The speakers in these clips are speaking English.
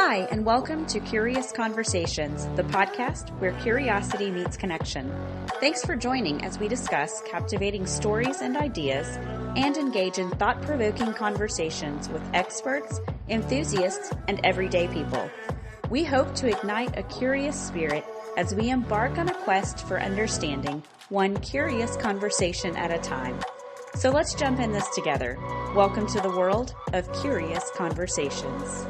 Hi, and welcome to Curious Conversations, the podcast where curiosity meets connection. Thanks for joining as we discuss captivating stories and ideas and engage in thought-provoking conversations with experts, enthusiasts, and everyday people. We hope to ignite a curious spirit as we embark on a quest for understanding, one curious conversation at a time. So let's jump in this together. Welcome to the world of Curious Conversations.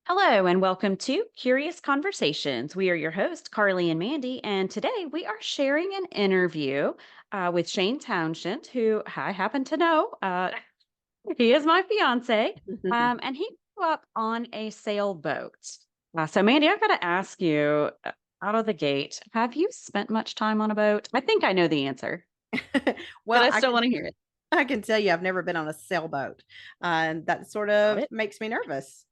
Hello, and welcome to Curious Conversations. We are your hosts, Carly and Mandy, and today we are sharing an interview with Shane Townshend, who I happen to know. He is my fiance, and he grew up on a sailboat. So, Mandy, I've got to ask you out of the gate, have you spent much time on a boat? I think I know the answer, but Well, I still want to hear it. I can tell you I've never been on a sailboat. That sort Got of it? makes me nervous.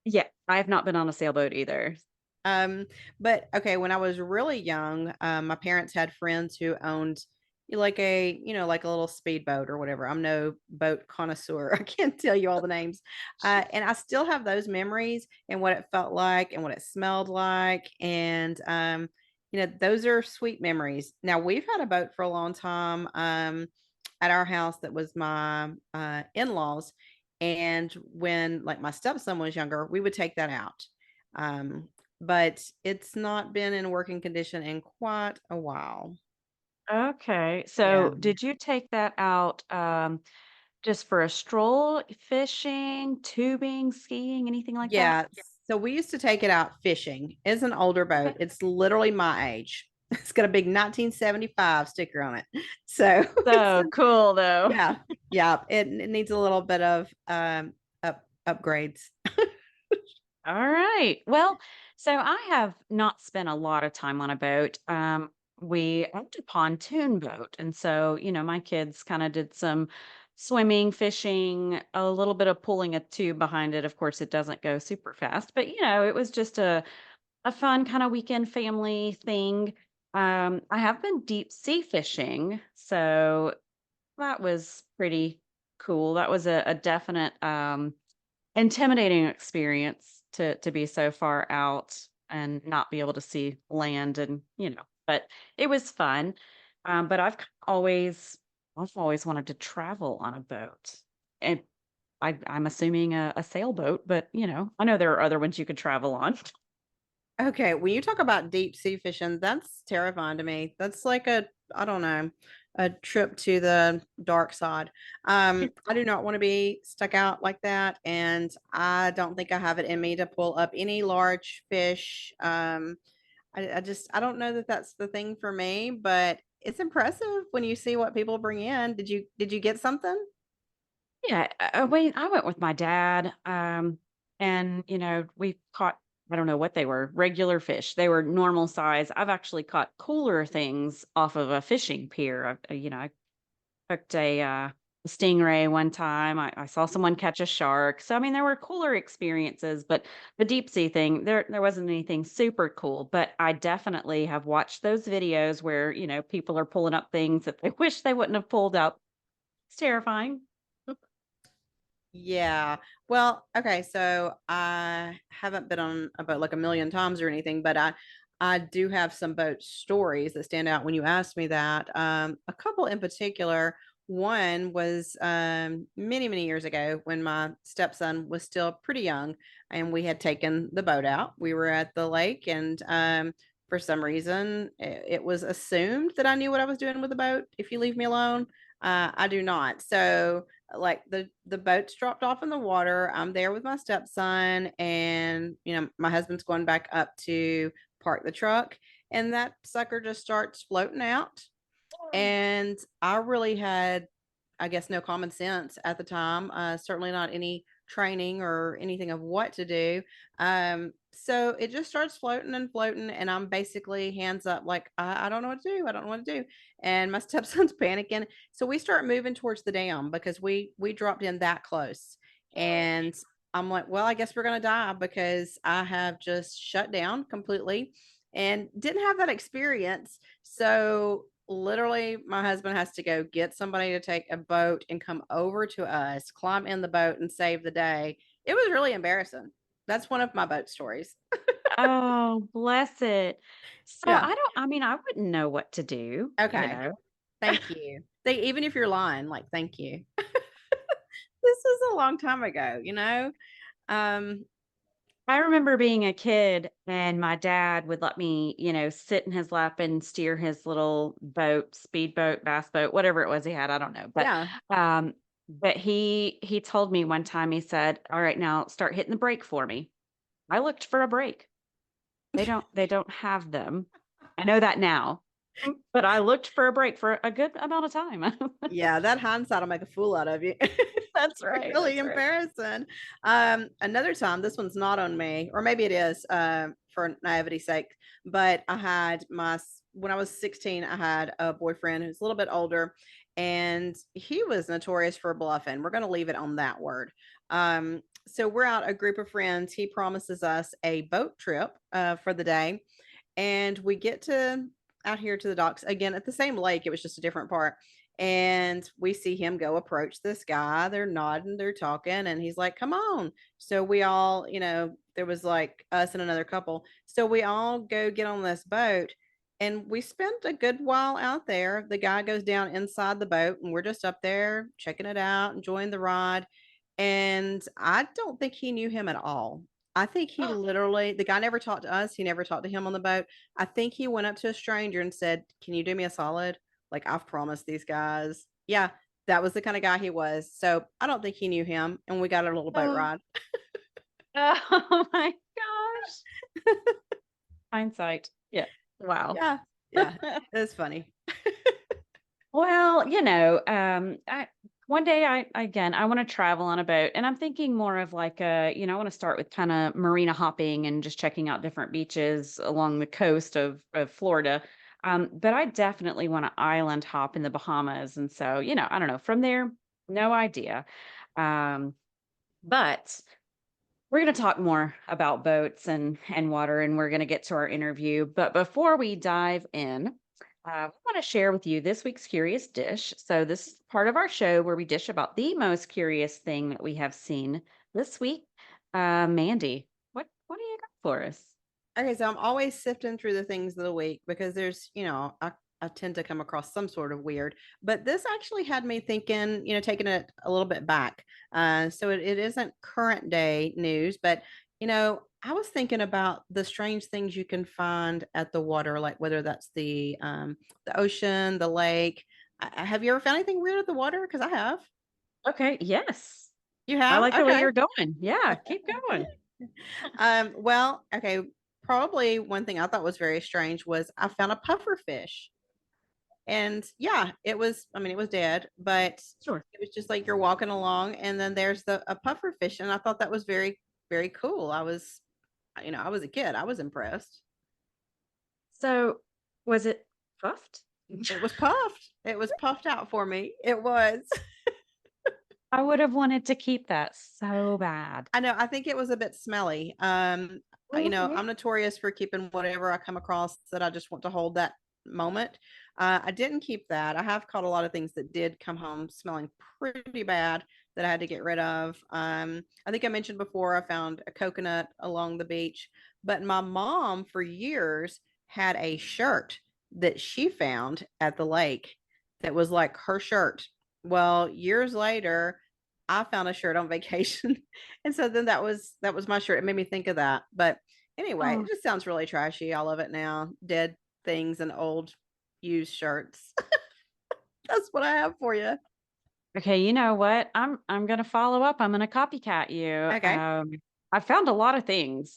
Yeah, I have not been on a sailboat either. Um, but okay, when I was really young, my parents had friends who owned like a little speedboat or whatever. I'm no boat connoisseur. I can't tell you all the names. And I still have those memories and what it felt like and what it smelled like. And those are sweet memories. Now we've had a boat for a long time. At our house that was my in-laws, and when like my stepson was younger, we would take that out. But it's not been in working condition in quite a while. Okay. Yeah. So did you take that out just for a stroll, fishing, tubing, skiing, anything like that? Yeah. So we used to take it out fishing. It's an older Okay. boat. It's literally my age. It's got a big 1975 sticker on it. So So cool though. yeah, yeah. It needs a little bit of upgrades. All right. Well, so I have not spent a lot of time on a boat. We owned a pontoon boat. And so, my kids kind of did some swimming, fishing, a little bit of pulling a tube behind it. Of course, it doesn't go super fast, but it was just a fun kind of weekend family thing. I have been deep sea fishing, so that was pretty cool. That was a definite intimidating experience to be so far out and not be able to see land and but it was fun. But I've always wanted to travel on a boat. And I'm assuming a sailboat, but I know there are other ones you could travel on. Okay, when you talk about deep sea fishing, that's terrifying to me. That's like I don't know, a trip to the dark side. I do not want to be stuck out like that, and I don't think I have it in me to pull up any large fish. I don't know that that's the thing for me, but it's impressive when you see what people bring in. Did you get something? Yeah, I went with my dad, and we caught, I don't know what they were, regular fish. They were normal size. I've actually caught cooler things off of a fishing pier. I hooked a stingray one time. I saw someone catch a shark. So I mean, there were cooler experiences, but the deep sea thing, there wasn't anything super cool. But I definitely have watched those videos where people are pulling up things that they wish they wouldn't have pulled up. It's terrifying. Yeah. Well, okay, so I haven't been on a boat like a million times or anything, but I do have some boat stories that stand out when you asked me that. A couple in particular. One was many, many years ago when my stepson was still pretty young and we had taken the boat out. We were at the lake and for some reason it was assumed that I knew what I was doing with the boat. If you leave me alone, I do not. So like the boat's dropped off in the water. I'm there with my stepson, and my husband's going back up to park the truck, and that sucker just starts floating out. And I really had, I guess, no common sense at the time. Certainly not any training or anything of what to do. So it just starts floating and floating, and I'm basically hands up, like, I don't know what to do. I don't know what to do. And my stepson's panicking. So we start moving towards the dam because we dropped in that close. And I'm like, well, I guess we're gonna die because I have just shut down completely and didn't have that experience. So literally my husband has to go get somebody to take a boat and come over to us, climb in the boat and save the day. It was really embarrassing. That's one of my boat stories. Oh, bless it. So Yeah. I mean, I wouldn't know what to do, you Okay. know. Thank you. They even if you're lying, like, "Thank you." This was a long time ago, you know? Um, I remember being a kid and my dad would let me, sit in his lap and steer his little boat, speedboat, bass boat, whatever it was he had, I don't know. yeah. Um but he told me one time, he said, "All right, now start hitting the brake for me." I looked for a brake. They don't have them. I know that now. But I looked for a brake for a good amount of time. Yeah, that hindsight'll make a fool out of you. That's right. Really That's right. embarrassing. Another time, this one's not on me, or maybe it is, for naivety's sake, but I had when I was 16, I had a boyfriend who's a little bit older, and he was notorious for bluffing. We're gonna leave it on that word. So we're out, a group of friends. He promises us a boat trip, for the day, and we get to out here to the docks again at the same lake. It was just a different part. And we see him go approach this guy. They're nodding, they're talking, and he's like, "Come on." So we all, there was like us and another couple. So we all go get on this boat and we spent a good while out there. The guy goes down inside the boat and we're just up there checking it out, enjoying the ride. And I don't think he knew him at all. I think he literally, the guy never talked to us. He never talked to him on the boat. I think he went up to a stranger and said, "Can you do me a solid? Like, I've promised these guys." Yeah, that was the kind of guy he was. So I don't think he knew him. And we got a little boat Oh, ride. oh my gosh. Hindsight. Yeah. Wow. Yeah. Yeah. It was funny. Well, one day I want to travel on a boat, and I'm thinking more of like I want to start with kind of marina hopping and just checking out different beaches along the coast of Florida. But I definitely want to island hop in the Bahamas. And so, I don't know. From there, no idea. Um, but we're going to talk more about boats and water, and we're going to get to our interview. But before we dive in, we want to share with you this week's curious dish. So this is part of our show where we dish about the most curious thing that we have seen this week. Mandy, what do you got for us? Okay, so I'm always sifting through the things of the week because there's, I tend to come across some sort of weird, but this actually had me thinking, taking it a little bit back. So it isn't current day news, but I was thinking about the strange things you can find at the water, like whether that's the ocean, the lake. Have you ever found anything weird at the water? Because I have. Okay, yes. You I have? like the way Okay. you're going. Yeah, keep going. Well, okay. Probably one thing I thought was very strange was I found a puffer fish. And yeah, it was dead, but Sure. it was just like you're walking along and then there's a puffer fish. And I thought that was very, very cool. I was a kid. I was impressed. So was it puffed? It was puffed. It was puffed out for me. It was. I would have wanted to keep that so bad. I know, I think it was a bit smelly. Okay. I'm notorious for keeping whatever I come across that I just want to hold that moment. I didn't keep that. I have caught a lot of things that did come home smelling pretty bad that I had to get rid of. I think I mentioned before I found a coconut along the beach, but my mom for years had a shirt that she found at the lake that was like her shirt. Well, years later, I found a shirt on vacation. And so then that was my shirt. It made me think of that. But anyway, it Oh, just sounds really trashy. All of it now. Dead things and old used shirts. That's what I have for you. okay, you know what? I'm gonna follow up. I'm gonna copycat you. Okay. I found a lot of things.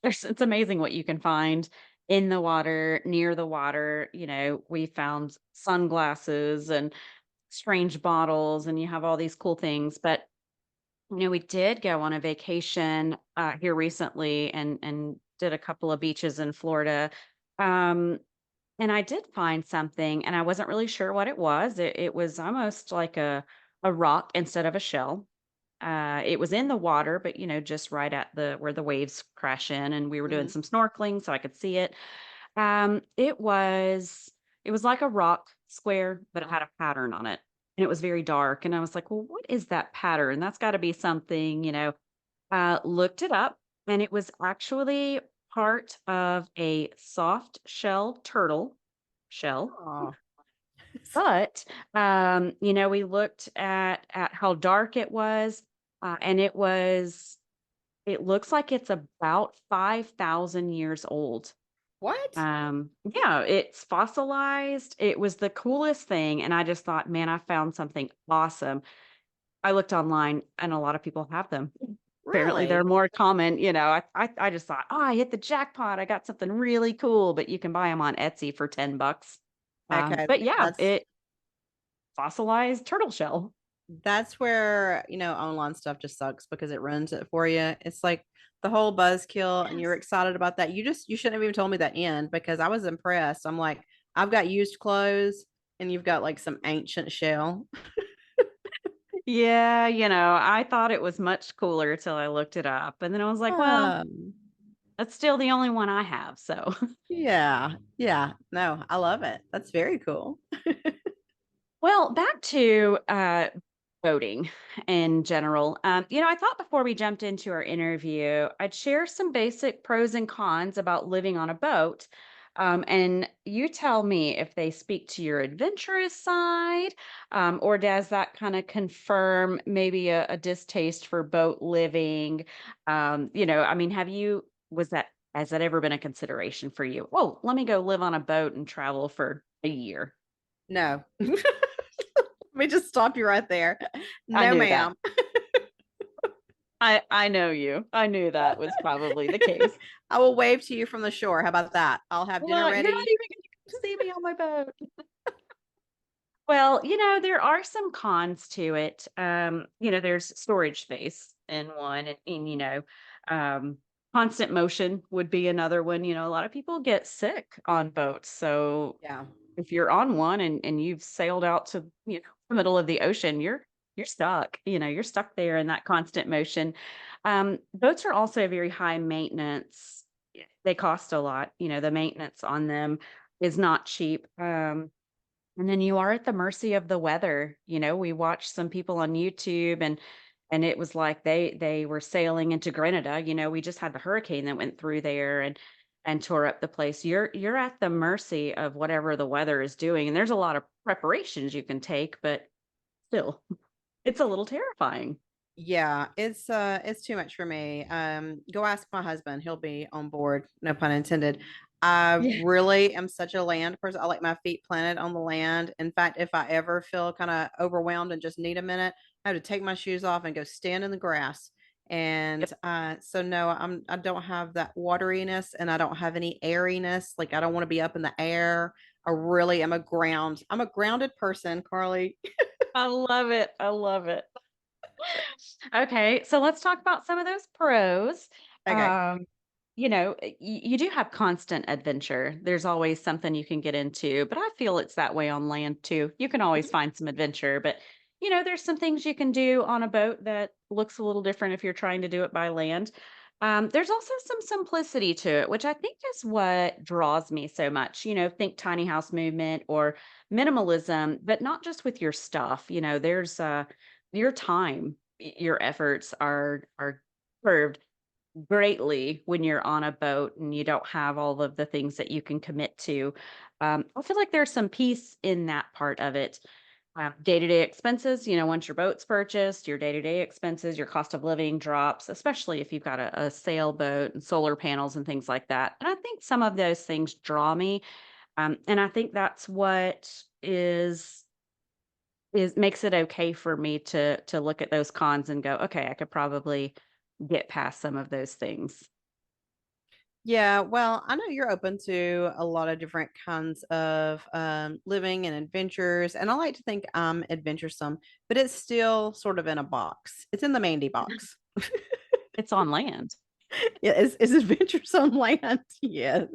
It's amazing what you can find in the water, near the water. We found sunglasses and strange bottles, and you have all these cool things. But We did go on a vacation here recently and did a couple of beaches in Florida. Um, and I did find something, and I wasn't really sure what it was. It was almost like a rock instead of a shell. It was in the water, but just right at the where the waves crash in, and we were doing Mhm. some snorkeling, so I could see it. It was like a rock square, but it had a pattern on it, and it was very dark. And I was like, "Well, what is that pattern? That's got to be something." Looked it up, and it was actually part of a soft shell turtle shell. Aw. But we looked at how dark it was, and it looks like it's about 5,000 years old. What? Yeah, it's fossilized. It was the coolest thing, and I just thought, "Man, I found something awesome." I looked online, and a lot of people have them. Apparently, they're Really? more common, I just thought, "Oh, I hit the jackpot. I got something really cool," but you can buy them on Etsy for 10 bucks. Okay, But yeah, that's it fossilized turtle shell. that's where, online stuff just sucks because it ruins it for you. It's like the whole buzzkill and you're Yes. excited about that. You shouldn't have even told me that end because I was impressed. I'm like, I've got used clothes and you've got like some ancient shell. Yeah, I thought it was much cooler till I looked it up, and then I was like, "Well, Um, that's still the only one I have," so yeah. Yeah. No, I love it. That's very cool. Well, back to boating in general. I thought before we jumped into our interview, I'd share some basic pros and cons about living on a boat. And you tell me if they speak to your adventurous side, or does that kind of confirm maybe a distaste for boat living? I mean, has that ever been a consideration for you? Oh, let me go live on a boat and travel for a year. No. Let me just stop you right there. I No, knew that. ma'am. I know you. I knew that was probably the case. I will wave to you from the shore. How about that? I'll have dinner Well, you're not ready. even gonna come see me on my boat. Well, there are some cons to it. There's storage space in one, and um, constant motion would be another one. A lot of people get sick on boats. So Yeah. if you're on one and you've sailed out to, the middle of the ocean, you're stuck. You're stuck there in that constant motion. Boats are also very high maintenance. They cost a lot. The maintenance on them is not cheap. And then you are at the mercy of the weather. We watched some people on YouTube and it was like they were sailing into Grenada. We just had the hurricane that went through there and tore up the place. You're at the mercy of whatever the weather is doing. And there's a lot of preparations you can take, but still, it's a little terrifying. Yeah, it's too much for me. Go ask my husband. He'll be on board, no pun intended. I Yeah. really am such a land person. I like my feet planted on the land. In fact, if I ever feel kind of overwhelmed and just need a minute, I have to take my shoes off and go stand in the grass. And Yep. so no, I don't have that wateriness and I don't have any airiness. Like I don't want to be up in the air. I really am I'm a grounded person, Carly. I love it. I love it. Okay, so let's talk about some of those pros. Okay. You do have constant adventure. There's always something you can get into, but I feel it's that way on land too. You can always Mhm. find some adventure, but there's some things you can do on a boat that looks a little different if you're trying to do it by land. There's also some simplicity to it, which I think is what draws me so much. Think tiny house movement or minimalism, but not just with your stuff. There's your time, your efforts are curved greatly when you're on a boat and you don't have all of the things that you can commit to. I feel like there's some peace in that part of it. Day-to-day expenses, once your boat's purchased, your day-to-day expenses, your cost of living drops, especially if you've got a sailboat and solar panels and things like that. And I think some of those things draw me. And I think that's what is makes it okay for me to look at those cons and go, okay, I could probably get past some of those things. Yeah, well, I know you're open to a lot of different kinds of living and adventures, and I like to think I'm adventuresome, but it's still sort of in a box. It's in the Mandy box. It's on land. Yeah, it's adventures on land. Yes,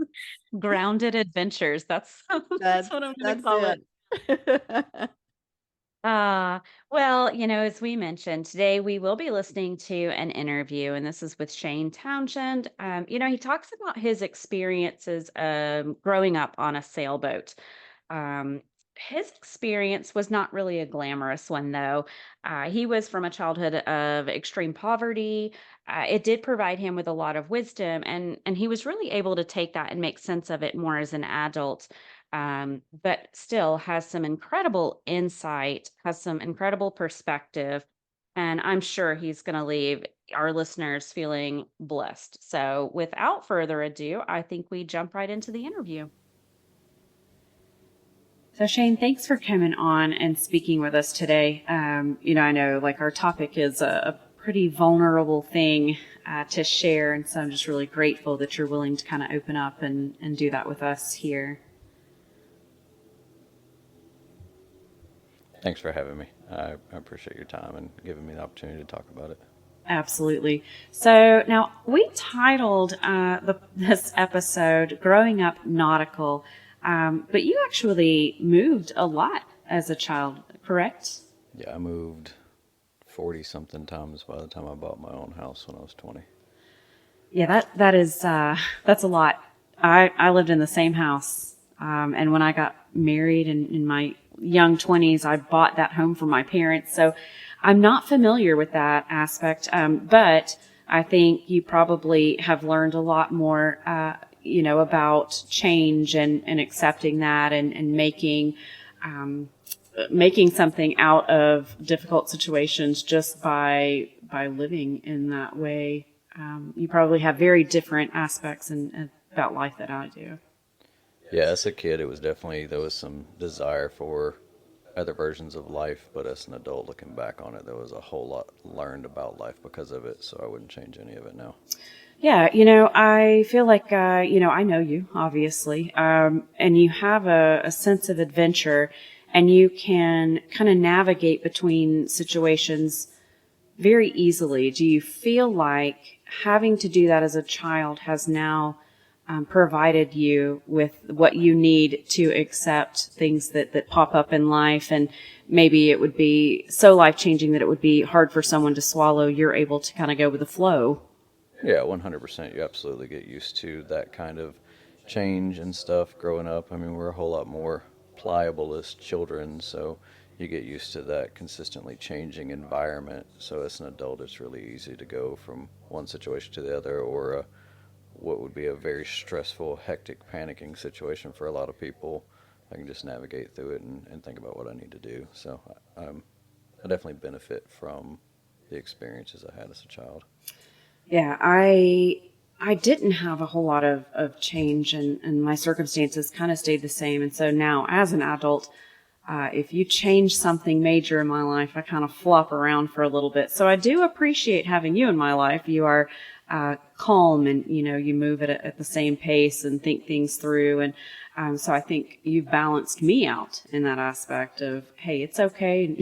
Grounded adventures. That's that's that's what I'm gonna that's call it. it. Ah, well, as we mentioned, today we will be listening to an interview, and this is with Shane Townshend. He talks about his experiences growing up on a sailboat. Um, his experience was not really a glamorous one, though. He was from a childhood of extreme poverty. It did provide him with a lot of wisdom, and he was really able to take that and make sense of it more as an adult. But still has some incredible insight, has some incredible perspective, and I'm sure he's going to leave our listeners feeling blessed. So, without further ado, I think we jump right into the interview. So, Shane, thanks for coming on and speaking with us today. I know like our topic is a pretty vulnerable thing to share. And so I'm just really grateful that you're willing to kind of open up and do that with us here. Thanks for having me. I appreciate your time and giving me the opportunity to talk about it. Absolutely. So now we titled this episode "Growing Up Nautical," but you actually moved a lot as a child, correct? Yeah, I moved 40 something times by the time I bought my own house when I was 20. Yeah, that is that's a lot. I lived in the same house, and when I got married in my young 20s, I bought that home for my parents. So I'm not familiar with that aspect, but I think you probably have learned a lot more, about change and accepting that and um, making something out of difficult situations just by living in that way. You probably have very different aspects about life that I do. Yeah, as a kid, it was definitely, there was some desire for other versions of life, but as an adult looking back on it, there was a whole lot learned about life because of it, so I wouldn't change any of it now. Yeah, I feel like, I know you, obviously, and you have a sense of adventure, and you can kind of navigate between situations very easily. Do you feel like having to do that as a child has now provided you with what you need to accept things that pop up in life, and maybe it would be so life changing that it would be hard for someone to swallow? You're able to kind of go with the flow. Yeah, 100%. You absolutely get used to that kind of change and stuff growing up. I mean, we're a whole lot more pliable as children, so you get used to that consistently changing environment. So as an adult, it's really easy to go from one situation to the other, or what would be a very stressful, hectic, panicking situation for a lot of people. I can just navigate through it and think about what I need to do. So I definitely benefit from the experiences I had as a child. Yeah, I didn't have a whole lot of change, and my circumstances kind of stayed the same. And so now, as an adult, if you change something major in my life, I kind of flop around for a little bit. So I do appreciate having you in my life. You are calm, and you move at the same pace and think things through. And so I think you've balanced me out in that aspect of, hey, it's okay.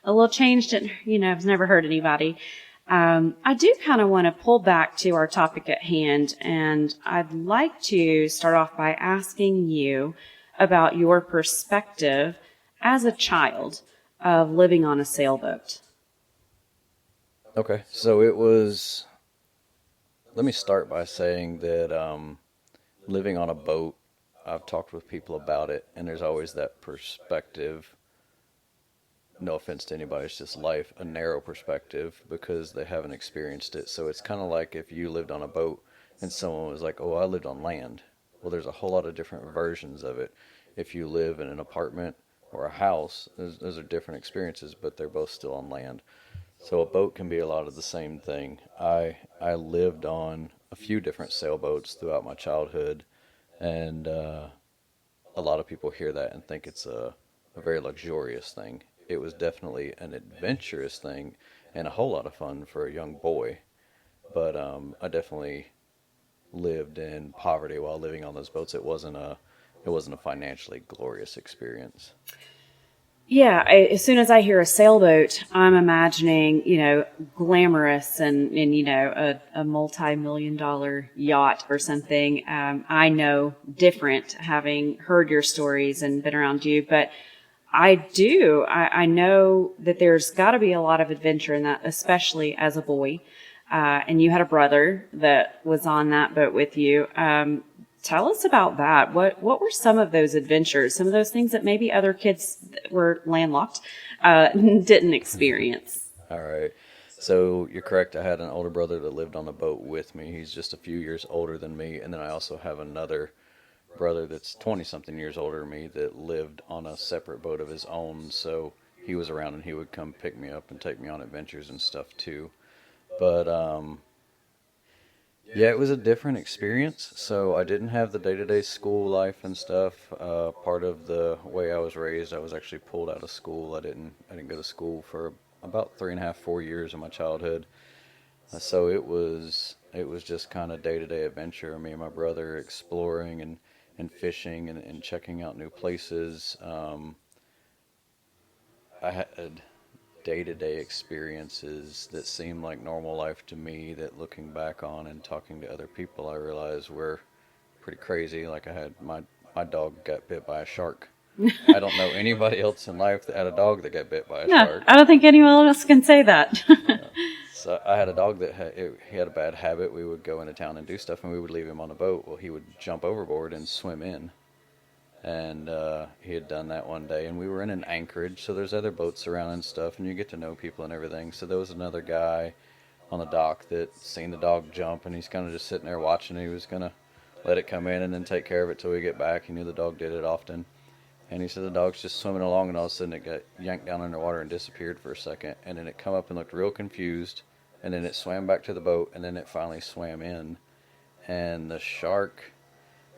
A little change has never hurt anybody. I do kind of want to pull back to our topic at hand, and I'd like to start off by asking you about your perspective as a child of living on a sailboat. Okay, so it was. Let me start by saying that living on a boat, I've talked with people about it, and there's always that perspective. No offense to anybody, it's just life, a narrow perspective because they haven't experienced it. So it's kind of like if you lived on a boat and someone was like, oh, I lived on land. Well, there's a whole lot of different versions of it. If you live in an apartment or a house, those are different experiences, but they're both still on land. So a boat can be a lot of the same thing. I lived on a few different sailboats throughout my childhood, and a lot of people hear that and think it's a very luxurious thing. It was definitely an adventurous thing and a whole lot of fun for a young boy. But I definitely lived in poverty while living on those boats. It wasn't a financially glorious experience. Yeah, as soon as I hear a sailboat, I'm imagining, glamorous and a multi-million-dollar yacht or something. I know different, having heard your stories and been around you, but I know that there's got to be a lot of adventure in that, especially as a boy. And you had a brother that was on that boat with you. Tell us about that. What were some of those adventures? Some of those things that maybe other kids that were landlocked didn't experience. All right. So you're correct. I had an older brother that lived on the boat with me. He's just a few years older than me. And then I also have another brother that's 20 something years older than me that lived on a separate boat of his own. So he was around and he would come pick me up and take me on adventures and stuff too. But yeah, it was a different experience. So I didn't have the day-to-day school life and stuff. Part of the way I was raised, I was actually pulled out of school. I didn't go to school for about 3.5, 4 years of my childhood. So it was just kind of day-to-day adventure. Me and my brother exploring and fishing and checking out new places. I had day-to-day experiences that seemed like normal life to me that looking back on and talking to other people I realized were pretty crazy. Like my dog got bit by a shark. I don't know anybody else in life that had a dog that got bit by a No, shark. I don't think anyone else can say that. So I had a dog that he had a bad habit. We would go into town and do stuff, and we would leave him on a boat. Well, he would jump overboard and swim in. And he had done that one day, and we were in an anchorage, so there's other boats around and stuff, and you get to know people and everything. So there was another guy on the dock that seen the dog jump, and he's kind of just sitting there watching. He was gonna let it come in and then take care of it till we get back. He knew the dog did it often, and he said the dog's just swimming along, and all of a sudden it got yanked down underwater and disappeared for a second, and then it come up and looked real confused, and then it swam back to the boat, and then it finally swam in, and the shark.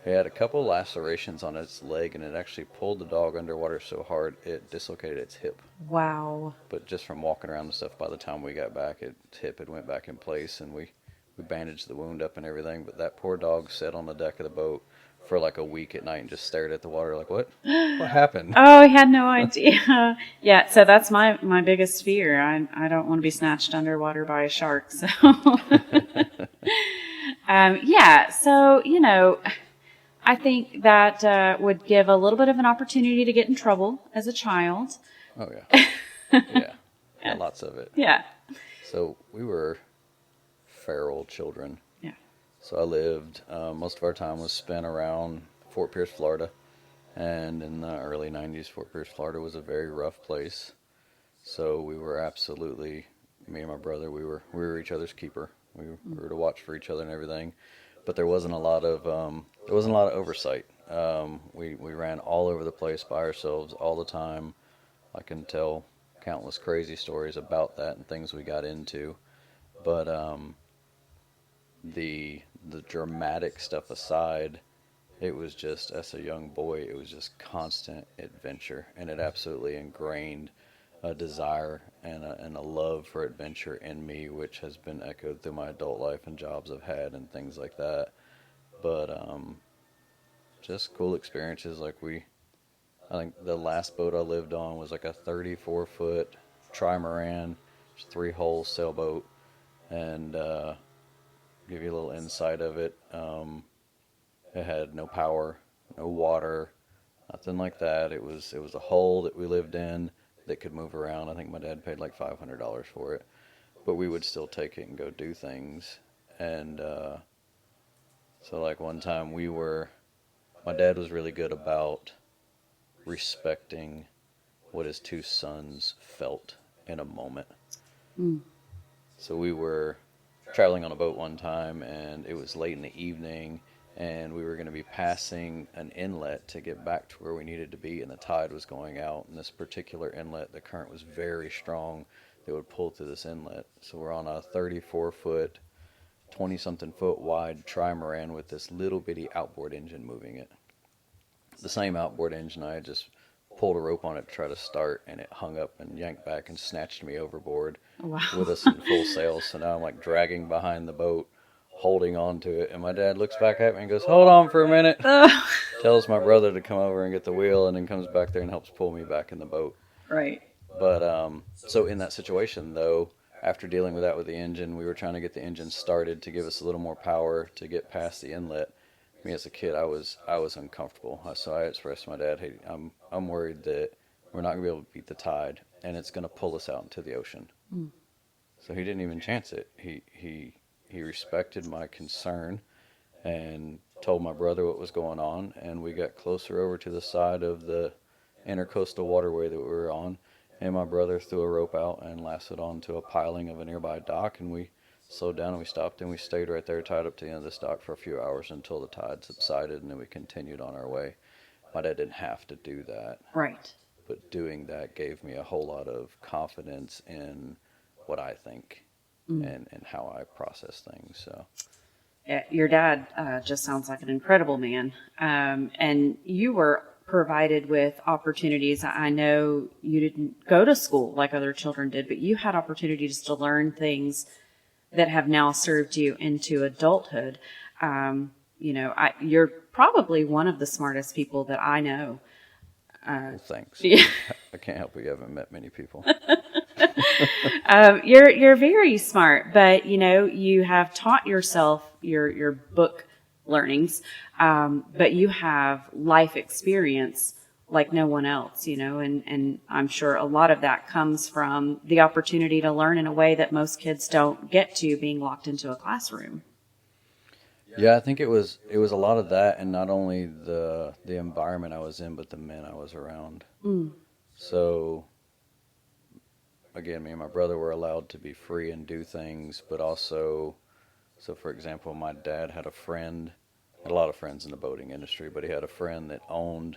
He had a couple lacerations on its leg, and it actually pulled the dog underwater so hard it dislocated its hip. Wow. But just from walking around and stuff, by the time we got back, its hip had went back in place, and we bandaged the wound up and everything. But that poor dog sat on the deck of the boat for like a week at night and just stared at the water like, what happened? Oh, I had no idea. Yeah, so that's my biggest fear. I don't want to be snatched underwater by a shark. So, yeah. So I think that would give a little bit of an opportunity to get in trouble as a child. Oh yeah, yeah, yeah, lots of it. Yeah. So we were feral children. Yeah. So I lived, most of our time was spent around Fort Pierce, Florida. And in the early 90s, Fort Pierce, Florida was a very rough place. So we were absolutely, me and my brother, we were each other's keeper. We were to watch for each other and everything. But there wasn't a lot of oversight. We ran all over the place by ourselves all the time. I can tell countless crazy stories about that and things we got into. But the dramatic stuff aside, it was just, as a young boy, it was just constant adventure, and it absolutely ingrained a desire and a love for adventure in me, which has been echoed through my adult life and jobs I've had and things like that. But just cool experiences. I think the last boat I lived on was like a 34-foot trimaran, 3-hull sailboat, and give you a little insight of it. It had no power, no water, nothing like that. It was a hull that we lived in that could move around. I think my dad paid like $500 for it, but we would still take it and go do things. And so like one time my dad was really good about respecting what his two sons felt in a moment. Mm. So we were traveling on a boat one time, and it was late in the evening, and we were going to be passing an inlet to get back to where we needed to be, and the tide was going out. And this particular inlet, the current was very strong that would pull through this inlet. So we're on a 34-foot, 20-something foot wide trimaran with this little bitty outboard engine moving it. The same outboard engine, I had just pulled a rope on it to try to start, and it hung up and yanked back and snatched me overboard Wow. with us in full sail. So now I'm like dragging behind the boat holding on to it. And my dad looks back at me and goes, "Hold on for a minute." Tells my brother to come over and get the wheel, and then comes back there and helps pull me back in the boat. Right. But so in that situation, though, after dealing with that with the engine, we were trying to get the engine started to give us a little more power to get past the inlet. Me as a kid, I was uncomfortable. So I expressed to my dad, "Hey, I'm worried that we're not gonna be able to beat the tide, and it's gonna pull us out into the ocean." Mm. So he didn't even chance it. He respected my concern and told my brother what was going on, and we got closer over to the side of the intercoastal waterway that we were on, and my brother threw a rope out and lassoed onto a piling of a nearby dock, and we slowed down and we stopped and we stayed right there tied up to the end of this dock for a few hours until the tide subsided, and then we continued on our way. My dad didn't have to do that, Right. but doing that gave me a whole lot of confidence in what I think and how I process things. So Yeah, your dad just sounds like an incredible man. And you were provided with opportunities. I know you didn't go to school like other children did, but you had opportunities to learn things that have now served you into adulthood. You're probably one of the smartest people that I know. well, thanks. Yeah. I can't help it. You haven't met many people. You're very smart, but you have taught yourself your book learnings, but you have life experience like no one else, and I'm sure a lot of that comes from the opportunity to learn in a way that most kids don't get to, being locked into a classroom. Yeah, I think it was a lot of that, and not only the environment I was in, but the men I was around. Mm. So again, me and my brother were allowed to be free and do things, but also, so for example, my dad had had a lot of friends in the boating industry, but he had a friend that owned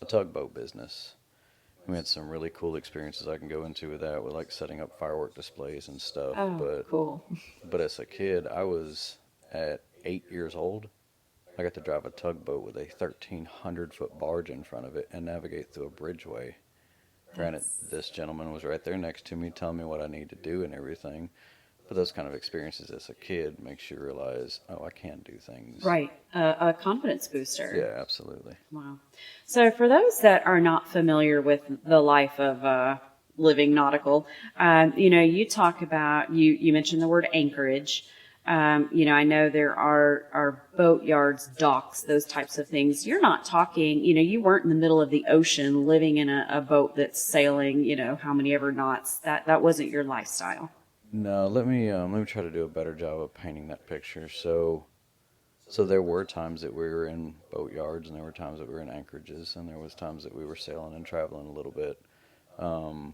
a tugboat business. We had some really cool experiences I can go into with that, with like setting up firework displays and stuff. Oh, But cool. but as a kid, I was at 8 years old. I got to drive a tugboat with a 1,300-foot barge in front of it and navigate through a bridgeway. Granted, That's this gentleman was right there next to me telling me what I need to do and everything. But those kind of experiences as a kid makes you realize, oh, I can do things. right. A confidence booster. Yeah, absolutely. Wow. So, for those that are not familiar with the life of living nautical, you talk about, you mentioned the word anchorage. I know there are boat yards, docks, those types of things. You're not talking, you weren't in the middle of the ocean living in a boat that's sailing, how many ever knots. That wasn't your lifestyle. No, let me try to do a better job of painting that picture. So there were times that we were in boat yards, and there were times that we were in anchorages, and there was times that we were sailing and traveling a little bit. Um,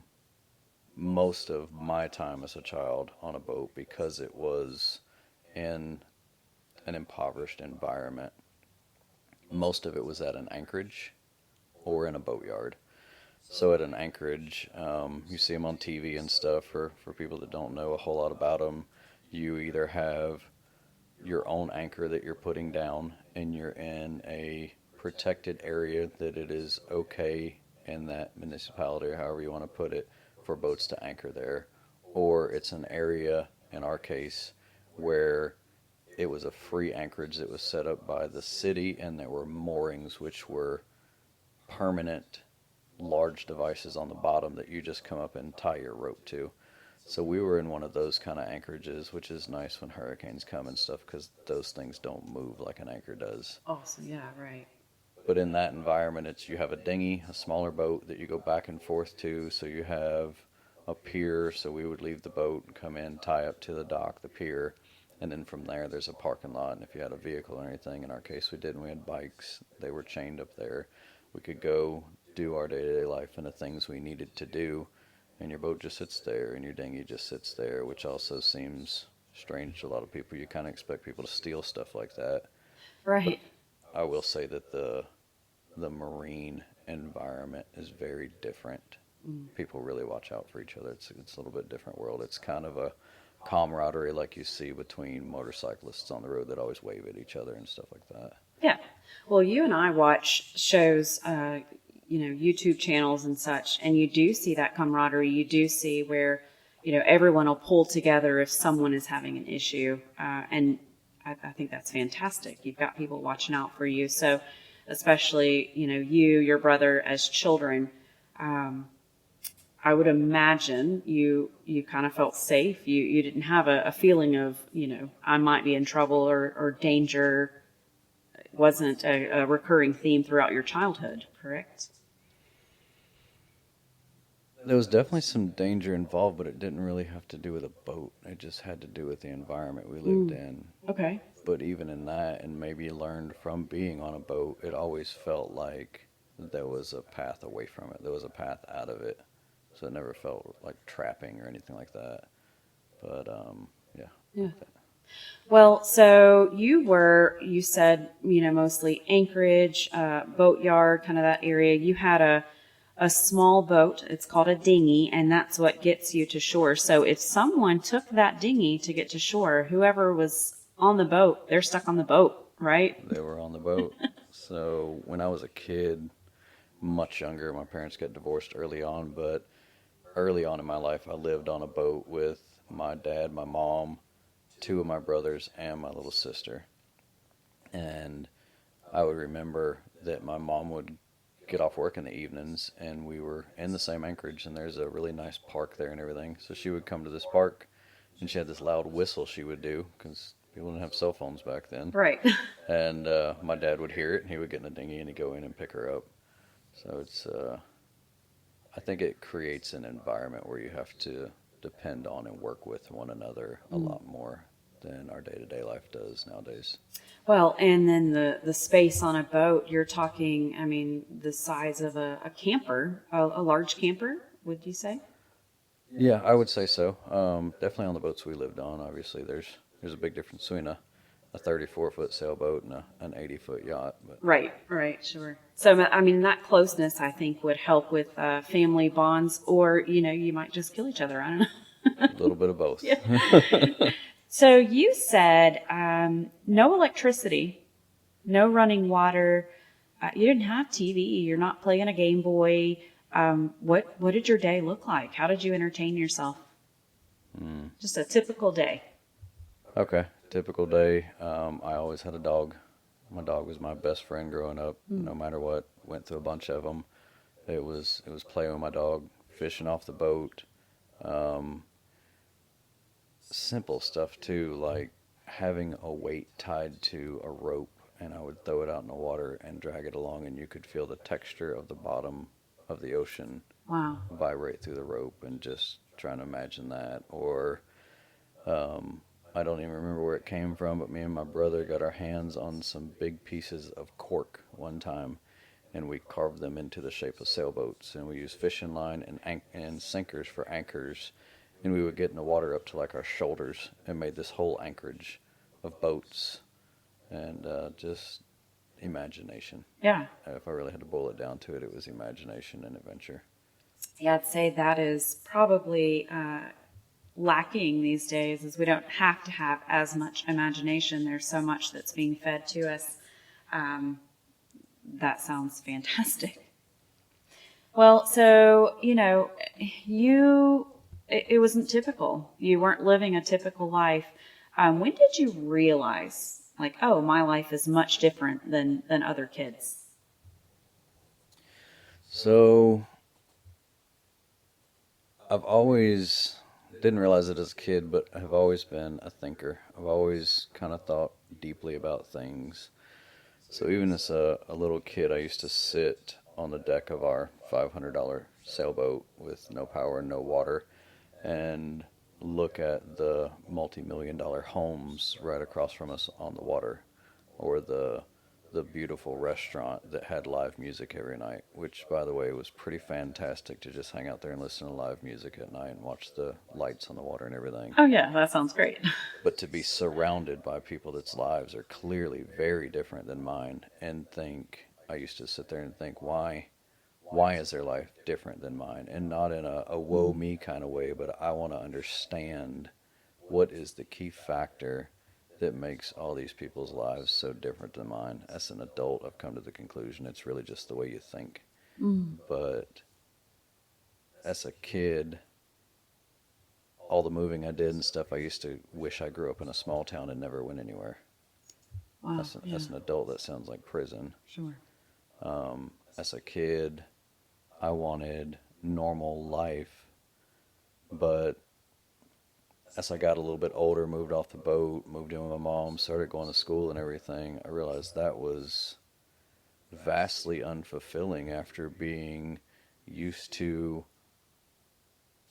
Most of my time as a child on a boat, because it was in an impoverished environment, most of it was at an anchorage or in a boatyard. So at an anchorage, you see them on TV and stuff. For people that don't know a whole lot about them, you either have your own anchor that you're putting down, and you're in a protected area that it is okay in that municipality, or however you want to put it, for boats to anchor there. Or it's an area, in our case, where it was a free anchorage that was set up by the city, and there were moorings, which were permanent large devices on the bottom that you just come up and tie your rope to. So we were in one of those kind of anchorages, which is nice when hurricanes come and stuff, because those things don't move like an anchor does. Awesome. Yeah, right. But in that environment, you have a dinghy, a smaller boat that you go back and forth to. So you have a pier. So we would leave the boat and come in, tie up to the dock, the pier, and then from there there's a parking lot. And if you had a vehicle or anything, in our case we did, and we had bikes, they were chained up there. We could go do our day-to-day life and the things we needed to do, and your boat just sits there and your dinghy just sits there, which also seems strange to a lot of people. You kind of expect people to steal stuff like that. Right. I will say that the marine environment is very different. People really watch out for each other. It's a little bit different world. It's kind of a camaraderie like you see between motorcyclists on the road that always wave at each other and stuff like that. Yeah. Well, you and I watch shows, YouTube channels and such, and you do see that camaraderie. You do see where, everyone will pull together if someone is having an issue. And I think that's fantastic. You've got people watching out for you. So, especially, you, your brother as children, um, I would imagine you kind of felt safe. You didn't have a feeling of, I might be in trouble or danger. It wasn't a recurring theme throughout your childhood, correct? There was definitely some danger involved, but it didn't really have to do with a boat. It just had to do with the environment we lived Mm, in. okay. But even in that, and maybe learned from being on a boat, it always felt like there was a path away from it. There was a path out of it. So it never felt like trapping or anything like that. But yeah, Yeah. Well, so you said, mostly Anchorage, Boatyard, kind of that area. You had a small boat. It's called a dinghy, and that's what gets you to shore. So if someone took that dinghy to get to shore, whoever was on the boat, they're stuck on the boat, right? they were on the boat. So when I was a kid, much younger, my parents got divorced early on, but early on in my life, I lived on a boat with my dad, my mom, two of my brothers, and my little sister. And I would remember that my mom would get off work in the evenings, and we were in the same Anchorage, and there's a really nice park there and everything. So she would come to this park, and she had this loud whistle she would do because people didn't have cell phones back then. Right. And my dad would hear it, and he would get in a dinghy and he'd go in and pick her up. So it's I think it creates an environment where you have to depend on and work with one another a Mm. lot more than our day-to-day life does nowadays. Well, and then the space on a boat, you're talking, I mean, the size of a camper, a large camper, would you say? Yeah, I would say so. Definitely on the boats we lived on. Obviously, there's a big difference between a 34-foot sailboat and an 80-foot yacht. But Right, right, sure. So, I mean, that closeness, I think, would help with family bonds, or, you might just kill each other. I don't know. a little bit of both. Yeah. So, you said no electricity, no running water. You didn't have TV. You're not playing a Game Boy. What did your day look like? How did you entertain yourself? Mm. Just a typical day. Okay, typical day. I always had a dog. My dog was my best friend growing up. Mm. No matter what, went through a bunch of them. It was playing with my dog, fishing off the boat. Um, Simple stuff too, like having a weight tied to a rope, and I would throw it out in the water and drag it along, and you could feel the texture of the bottom of the ocean Wow. vibrate through the rope, and just trying to imagine that. Or I don't even remember where it came from, but me and my brother got our hands on some big pieces of cork one time, and we carved them into the shape of sailboats, and we used fishing line and sinkers for anchors, and we would get in the water up to like our shoulders and made this whole anchorage of boats. And just imagination. Yeah. If I really had to boil it down to it, it was imagination and adventure. Yeah, I'd say that is probably lacking these days, is we don't have to have as much imagination. There's so much that's being fed to us. Um, that sounds fantastic. Well, so, it wasn't typical. You weren't living a typical life. When did you realize, like, oh, my life is much different than other kids? So I've always didn't realize it as a kid, but I've always been a thinker. I've always kind of thought deeply about things. So even as a little kid, I used to sit on the deck of our $500 sailboat with no power and no water and look at the multi-million-dollar homes right across from us on the water, or the beautiful restaurant that had live music every night, which, by the way, was pretty fantastic to just hang out there and listen to live music at night and watch the lights on the water and everything. Oh, yeah, that sounds great. But to be surrounded by people that's lives are clearly very different than mine, and I used to sit there and think, why is their life different than mine? And not in a woe me kind of way, but I want to understand what is the key factor that makes all these people's lives so different than mine. As an adult, I've come to the conclusion it's really just the way you think. Mm. But as a kid, all the moving I did and stuff, I used to wish I grew up in a small town and never went anywhere. Wow. Yeah. As an adult, that sounds like prison. Sure. As a kid, I wanted normal life, but as I got a little bit older, moved off the boat, moved in with my mom, started going to school and everything, I realized that was vastly unfulfilling after being used to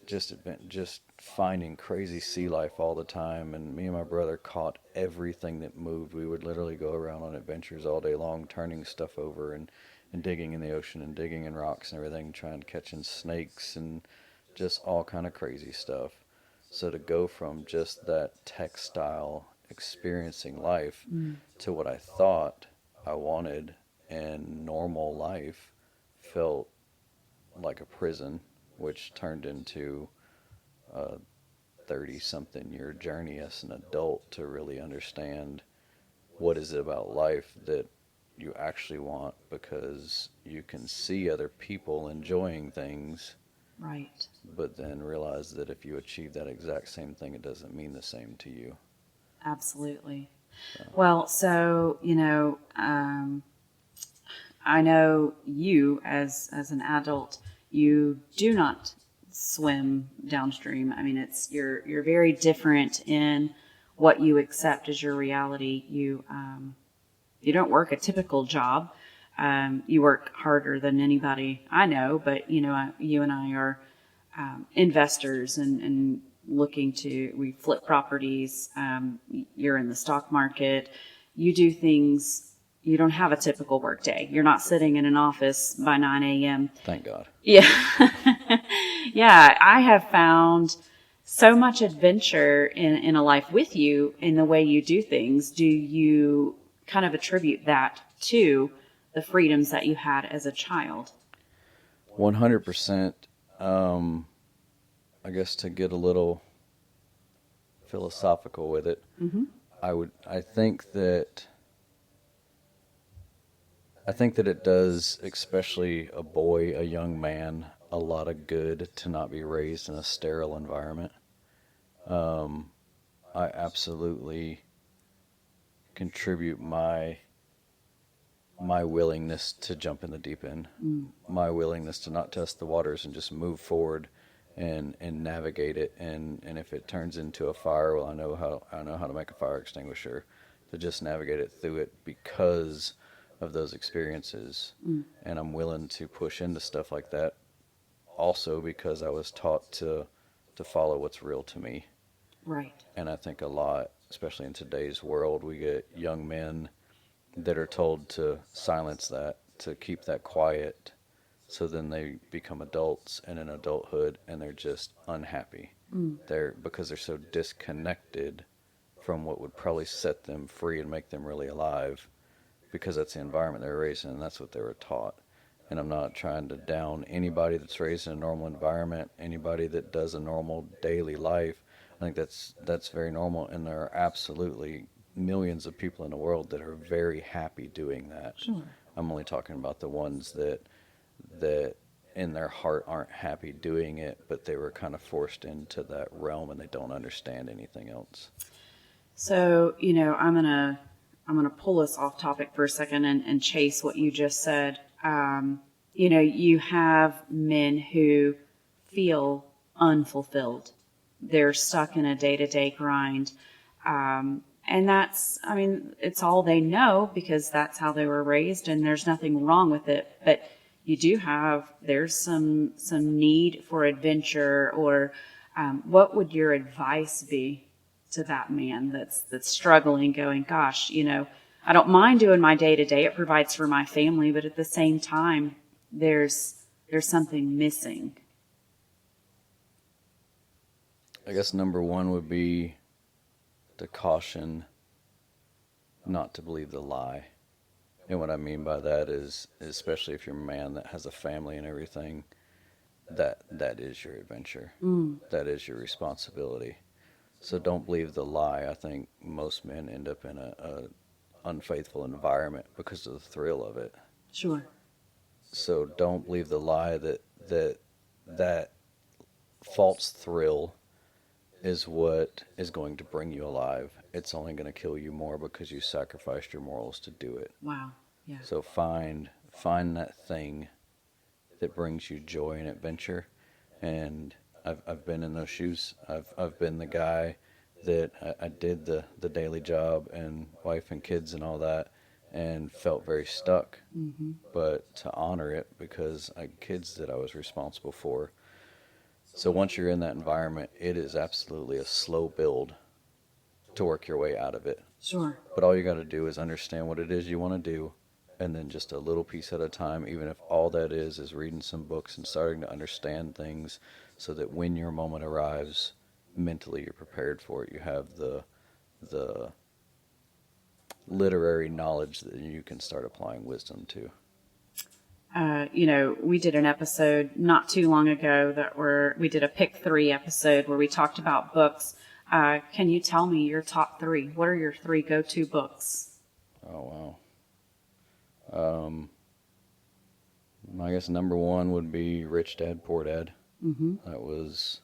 just finding crazy sea life all the time. And me and my brother caught everything that moved. We would literally go around on adventures all day long, turning stuff over and digging in the ocean and digging in rocks and everything, trying to catching snakes and just all kind of crazy stuff. So to go from just that textile experiencing life to what I thought I wanted and normal life felt like a prison, which turned into a 30 something year journey as an adult to really understand what is it about life that you actually want, because you can see other people enjoying things, Right. but then realize that if you achieve that exact same thing, it doesn't mean the same to you. Absolutely. So, Well, so I know you as an adult, you do not swim downstream. I mean, it's you're very different in what you accept as your reality. You don't work a typical job. You work harder than anybody I know, but you and I are investors and looking to we flip properties. You're in the stock market. You do things. You don't have a typical work day. You're not sitting in an office by 9 a.m. thank God. Yeah. Yeah. I have found so much adventure in a life with you in the way you do things. Do you kind of attribute that to the freedoms that you had as a child? 100%. I guess to get a little philosophical with it, Mm-hmm. I think that it does, especially a boy, a young man, a lot of good to not be raised in a sterile environment. I absolutely contribute my willingness to jump in the deep end, my willingness to not test the waters and just move forward and navigate it. And if it turns into a fire, well, I know how to make a fire extinguisher, to just navigate it through it because of those experiences. And I'm willing to push into stuff like that also because I was taught to follow what's real to me. Right. And I think a lot, especially in today's world, we get young men that are told to silence that, to keep that quiet. So then they become adults and in adulthood and they're just unhappy. Because they're so disconnected from what would probably set them free and make them really alive, because that's the environment they were raised in and that's what they were taught. And I'm not trying to down anybody that's raised in a normal environment, anybody that does a normal daily life. I think that's very normal, and there are absolutely millions of people in the world that are very happy doing that. Sure. I'm only talking about the ones that in their heart aren't happy doing it, but they were kind of forced into that realm and they don't understand anything else. So, I'm gonna pull us off topic for a second and chase what you just said. You have men who feel unfulfilled. They're stuck in a day-to-day grind. And I mean, it's all they know because that's how they were raised and there's nothing wrong with it. But there's some need for adventure or what would your advice be to that man that's struggling, going, gosh, I don't mind doing my day to day. It provides for my family, but at the same time, there's something missing. I guess number one would be to caution not to believe the lie. And what I mean by that is, especially if you're a man that has a family and everything, that is your adventure. That is your responsibility. So don't believe the lie. I think most men end up in a unfaithful environment because of the thrill of it. Sure. So don't believe the lie that false thrill is what is going to bring you alive. It's only going to kill you more because you sacrificed your morals to do it. Wow. Yeah. So find that thing that brings you joy and adventure. And I've been in those shoes. I've been the guy that I did the daily job and wife and kids and all that, and felt very stuck. Mm-hmm. But to honor it, because I had kids that I was responsible for. So once you're in that environment, it is absolutely a slow build to work your way out of it. Sure. But all you got to do is understand what it is you want to do, and then just a little piece at a time, even if all that is reading some books and starting to understand things, so that when your moment arrives, mentally you're prepared for it. You have the literary knowledge that you can start applying wisdom to. We did an episode not too long ago we did a pick 3 episode where we talked about books. Can you tell me your top 3? What are your 3 go-to books? Oh wow. I guess number 1 would be Rich Dad Poor Dad. Mm-hmm. That was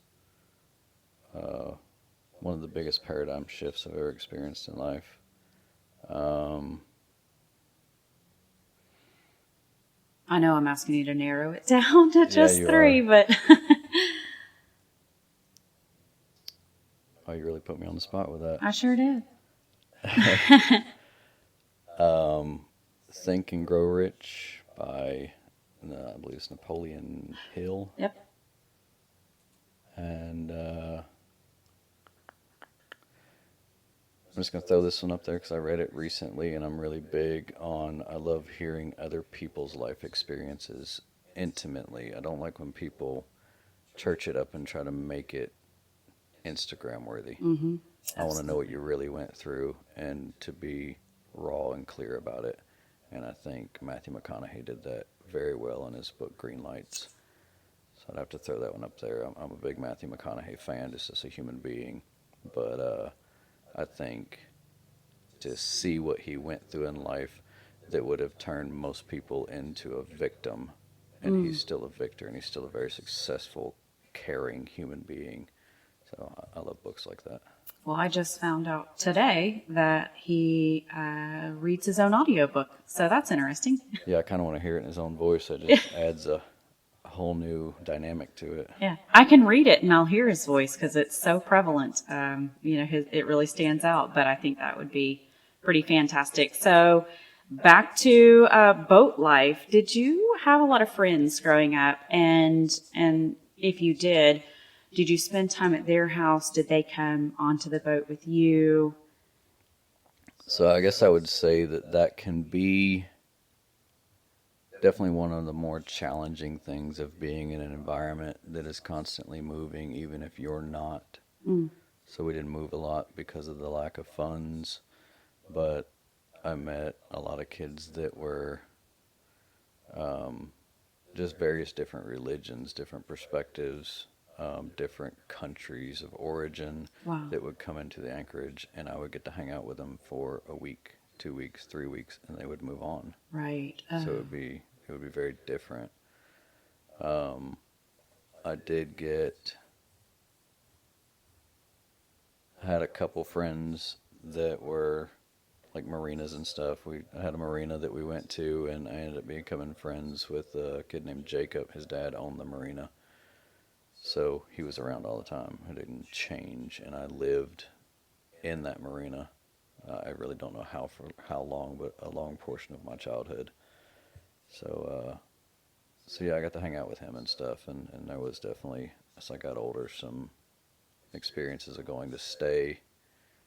one of the biggest paradigm shifts I've ever experienced in life. I know I'm asking you to narrow it down to just you 3, are. but Oh, you really put me on the spot with that. I sure did. Think and Grow Rich by, I believe it's Napoleon Hill. Yep. And I'm just going to throw this one up there because I read it recently, and I'm really big on, I love hearing other people's life experiences intimately. I don't like when people church it up and try to make it Instagram worthy. Mm-hmm. I want to know what you really went through and to be raw and clear about it. And I think Matthew McConaughey did that very well in his book Green Lights. So I'd have to throw that one up there. I'm a big Matthew McConaughey fan, just as a human being. But I think to see what he went through in life that would have turned most people into a victim, and he's still a victor, and he's still a very successful, caring human being. So I love books like that. Well, I just found out today that he reads his own audiobook, so that's interesting. Yeah, I kind of want to hear it in his own voice. It just adds a whole new dynamic to it. Yeah, I can read it and I'll hear his voice because it's so prevalent. It really stands out, but I think that would be pretty fantastic. So back to boat life. Did you have a lot of friends growing up? And if you did you spend time at their house? Did they come onto the boat with you? So I guess I would say that can be definitely one of the more challenging things of being in an environment that is constantly moving, even if you're not. Mm. So we didn't move a lot because of the lack of funds, but I met a lot of kids that were just various different religions, different perspectives, different countries of origin. Wow. That would come into the anchorage, and I would get to hang out with them for a week, 2 weeks, 3 weeks, and they would move on. Right. So it would be very different. I had a couple friends that were like marinas and stuff. I had a marina that we went to, and I ended up becoming friends with a kid named Jacob. His dad owned the marina, so he was around all the time. It didn't change, and I lived in that marina. I really don't know how long, but a long portion of my childhood. So yeah, I got to hang out with him and stuff, and there was definitely, as I got older, some experiences of going to stay.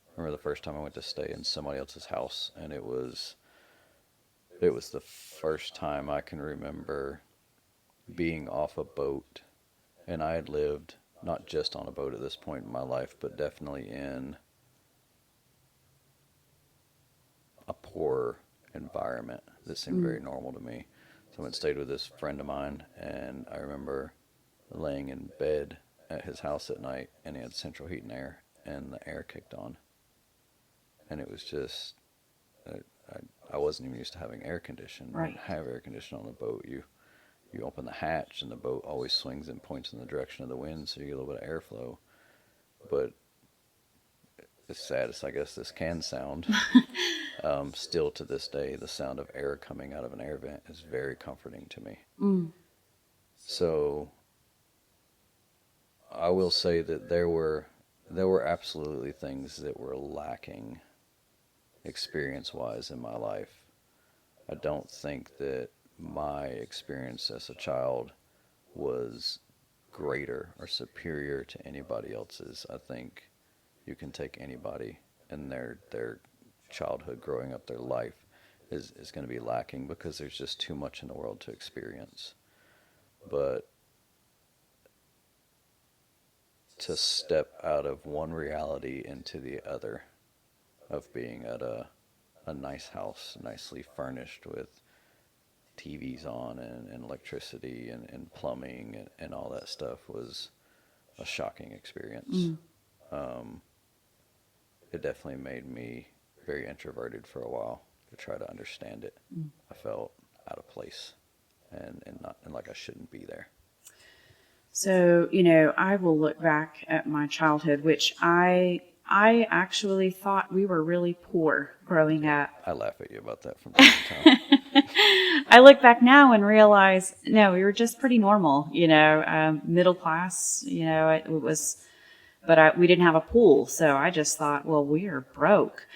I remember the first time I went to stay in somebody else's house, and it was the first time I can remember being off a boat, and I had lived not just on a boat at this point in my life, but definitely in a poor environment that seemed very normal to me. So I went and stayed with this friend of mine, and I remember laying in bed at his house at night, and he had central heat and air, and the air kicked on. And it was just, I wasn't even used to having air conditioning. Right. You don't have air conditioning on the boat. You open the hatch, and the boat always swings and points in the direction of the wind, so you get a little bit of airflow. but as sad as I guess this can sound, still to this day, the sound of air coming out of an air vent is very comforting to me. Mm. So I will say that there were absolutely things that were lacking experience wise in my life. I don't think that my experience as a child was greater or superior to anybody else's. I think you can take anybody and their childhood growing up, their life is going to be lacking because there's just too much in the world to experience. But to step out of one reality into the other, of being at a nice house, nicely furnished with TVs on and electricity and plumbing and all that stuff, was a shocking experience. Mm. Um, it definitely made me very introverted for a while to try to understand it. Mm. I felt out of place and like I shouldn't be there. So, I will look back at my childhood, which I actually thought we were really poor growing up. I laugh at you about that from time to time. I look back now and realize, no, we were just pretty normal, middle class, it was, but we didn't have a pool. So I just thought, well, we are broke.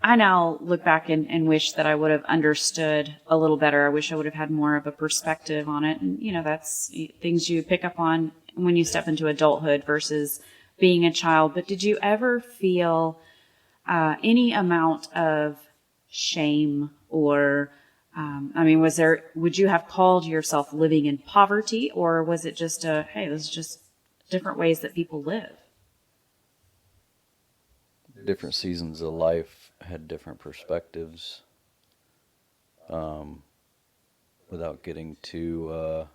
I now look back and wish that I would have understood a little better. I wish I would have had more of a perspective on it. And, that's things you pick up on when you step into adulthood versus being a child. But did you ever feel any amount of shame or, would you have called yourself living in poverty, or was it just hey, this is just different ways that people live? Different seasons of life had different perspectives. Without getting too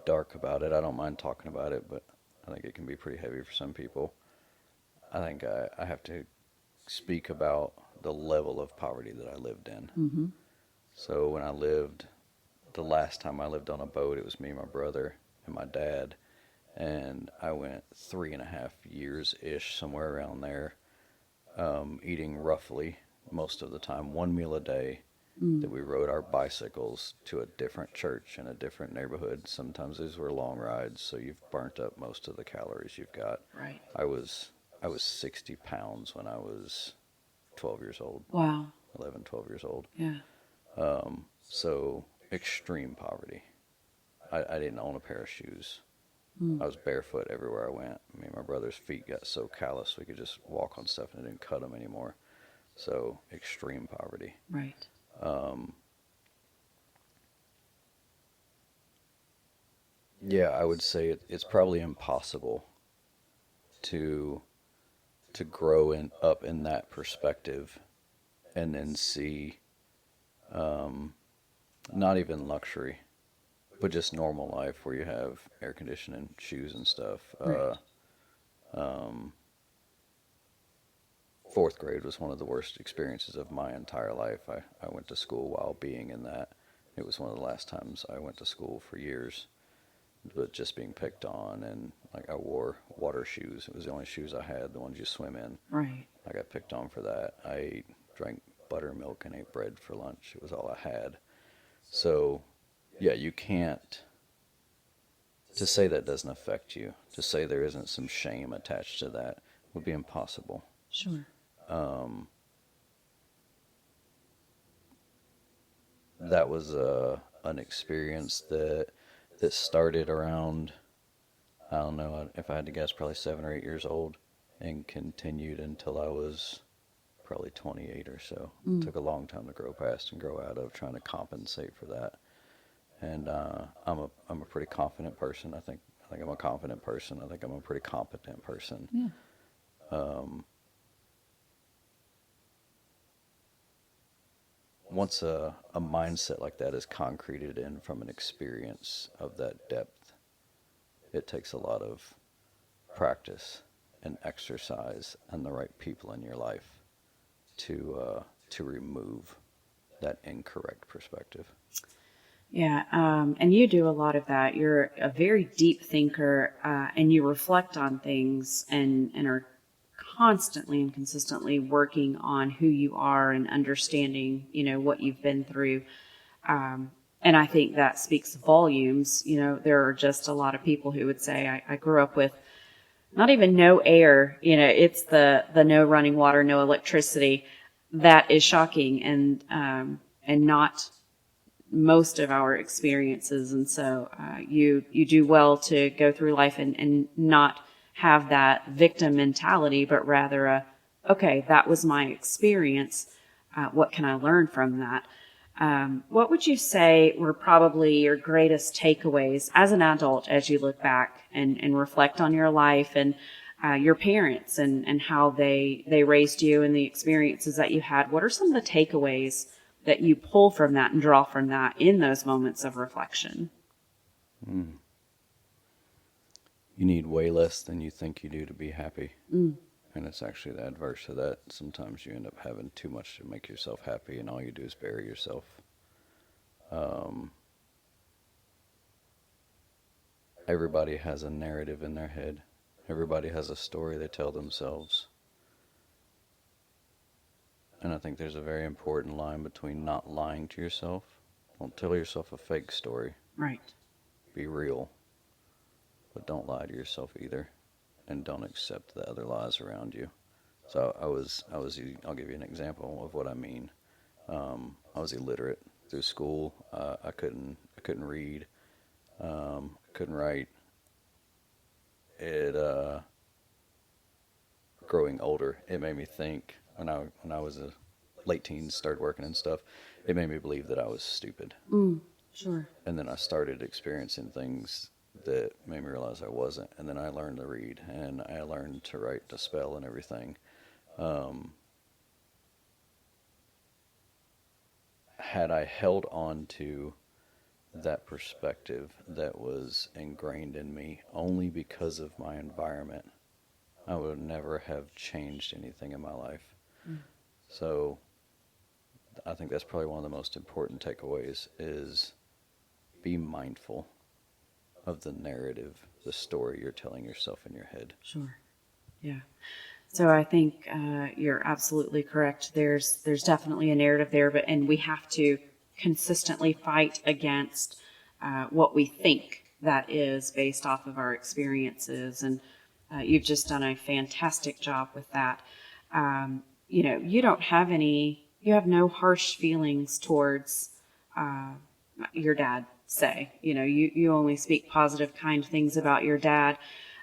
dark about it, I don't mind talking about it, but I think it can be pretty heavy for some people. I think I have to speak about the level of poverty that I lived in. Mm-hmm. So the last time I lived on a boat, it was me, my brother, and my dad, and I went 3.5 years ish, somewhere around there, eating roughly most of the time 1 meal a day. That we rode our bicycles to a different church in a different neighborhood. Sometimes these were long rides, so you've burnt up most of the calories you've got. Right. I was 60 pounds when I was 12 years old. Wow. 11, 12 years old. Yeah. So extreme poverty. I didn't own a pair of shoes. Mm. I was barefoot everywhere I went. I mean, my brother's feet got so callous we could just walk on stuff and it didn't cut them anymore. So extreme poverty. Right. Yeah, I would say it's probably impossible to grow up in that perspective and then see not even luxury, but just normal life where you have air conditioning, shoes and stuff. Right. Fourth grade was one of the worst experiences of my entire life. I went to school while being in that. It was one of the last times I went to school for years. But just being picked on, and like I wore water shoes. It was the only shoes I had, the ones you swim in. Right. I got picked on for that. Drank buttermilk and ate bread for lunch. It was all I had. So, yeah, you can't, to say that doesn't affect you, to say there isn't some shame attached to that would be impossible. Sure. That was an experience that started around, I don't know, if I had to guess, probably 7 or 8 years old, and continued until I was probably 28 or so. It took a long time to grow past and grow out of, trying to compensate for that. And I'm a pretty confident person. I think I'm a confident person. I think I'm a pretty competent person. Yeah. Once a mindset like that is concreted in from an experience of that depth, it takes a lot of practice and exercise and the right people in your life to remove that incorrect perspective. Yeah, and you do a lot of that. You're a very deep thinker, and you reflect on things and are constantly and consistently working on who you are and understanding, what you've been through. And I think that speaks volumes. There are just a lot of people who would say, I grew up with not even no air, it's the no running water, no electricity. That is shocking and not most of our experiences. And so you do well to go through life and not have that victim mentality, but rather okay, that was my experience. What can I learn from that? What would you say were probably your greatest takeaways as an adult as you look back and reflect on your life and your parents and how they raised you and the experiences that you had? What are some of the takeaways that you pull from that and draw from that in those moments of reflection? You need way less than you think you do to be happy. And it's actually the adverse of that. Sometimes you end up having too much to make yourself happy, and all you do is bury yourself. Everybody has a narrative in their head. Everybody has a story they tell themselves. And I think there's a very important line between not lying to yourself. Don't tell yourself a fake story. Right. Be real. But don't lie to yourself either. And don't accept the other lies around you. So I'll give you an example of what I mean. I was illiterate through school. I couldn't read. Couldn't write. Growing older, it made me think. When I was a late teens, started working and stuff, it made me believe that I was stupid. Sure. And then I started experiencing things that made me realize I wasn't. And then I learned to read, and I learned to write, to spell, and everything. Had I held on to that perspective that was ingrained in me only because of my environment, I would never have changed anything in my life. So I think that's probably one of the most important takeaways is be mindful of the narrative, the story you're telling yourself in your head. Sure. Yeah. So I think you're absolutely correct. There's definitely a narrative there, and we have to consistently fight against what we think that is based off of our experiences. And you've just done a fantastic job with that. You don't have you have no harsh feelings towards your dad, say. You only speak positive, kind things about your dad.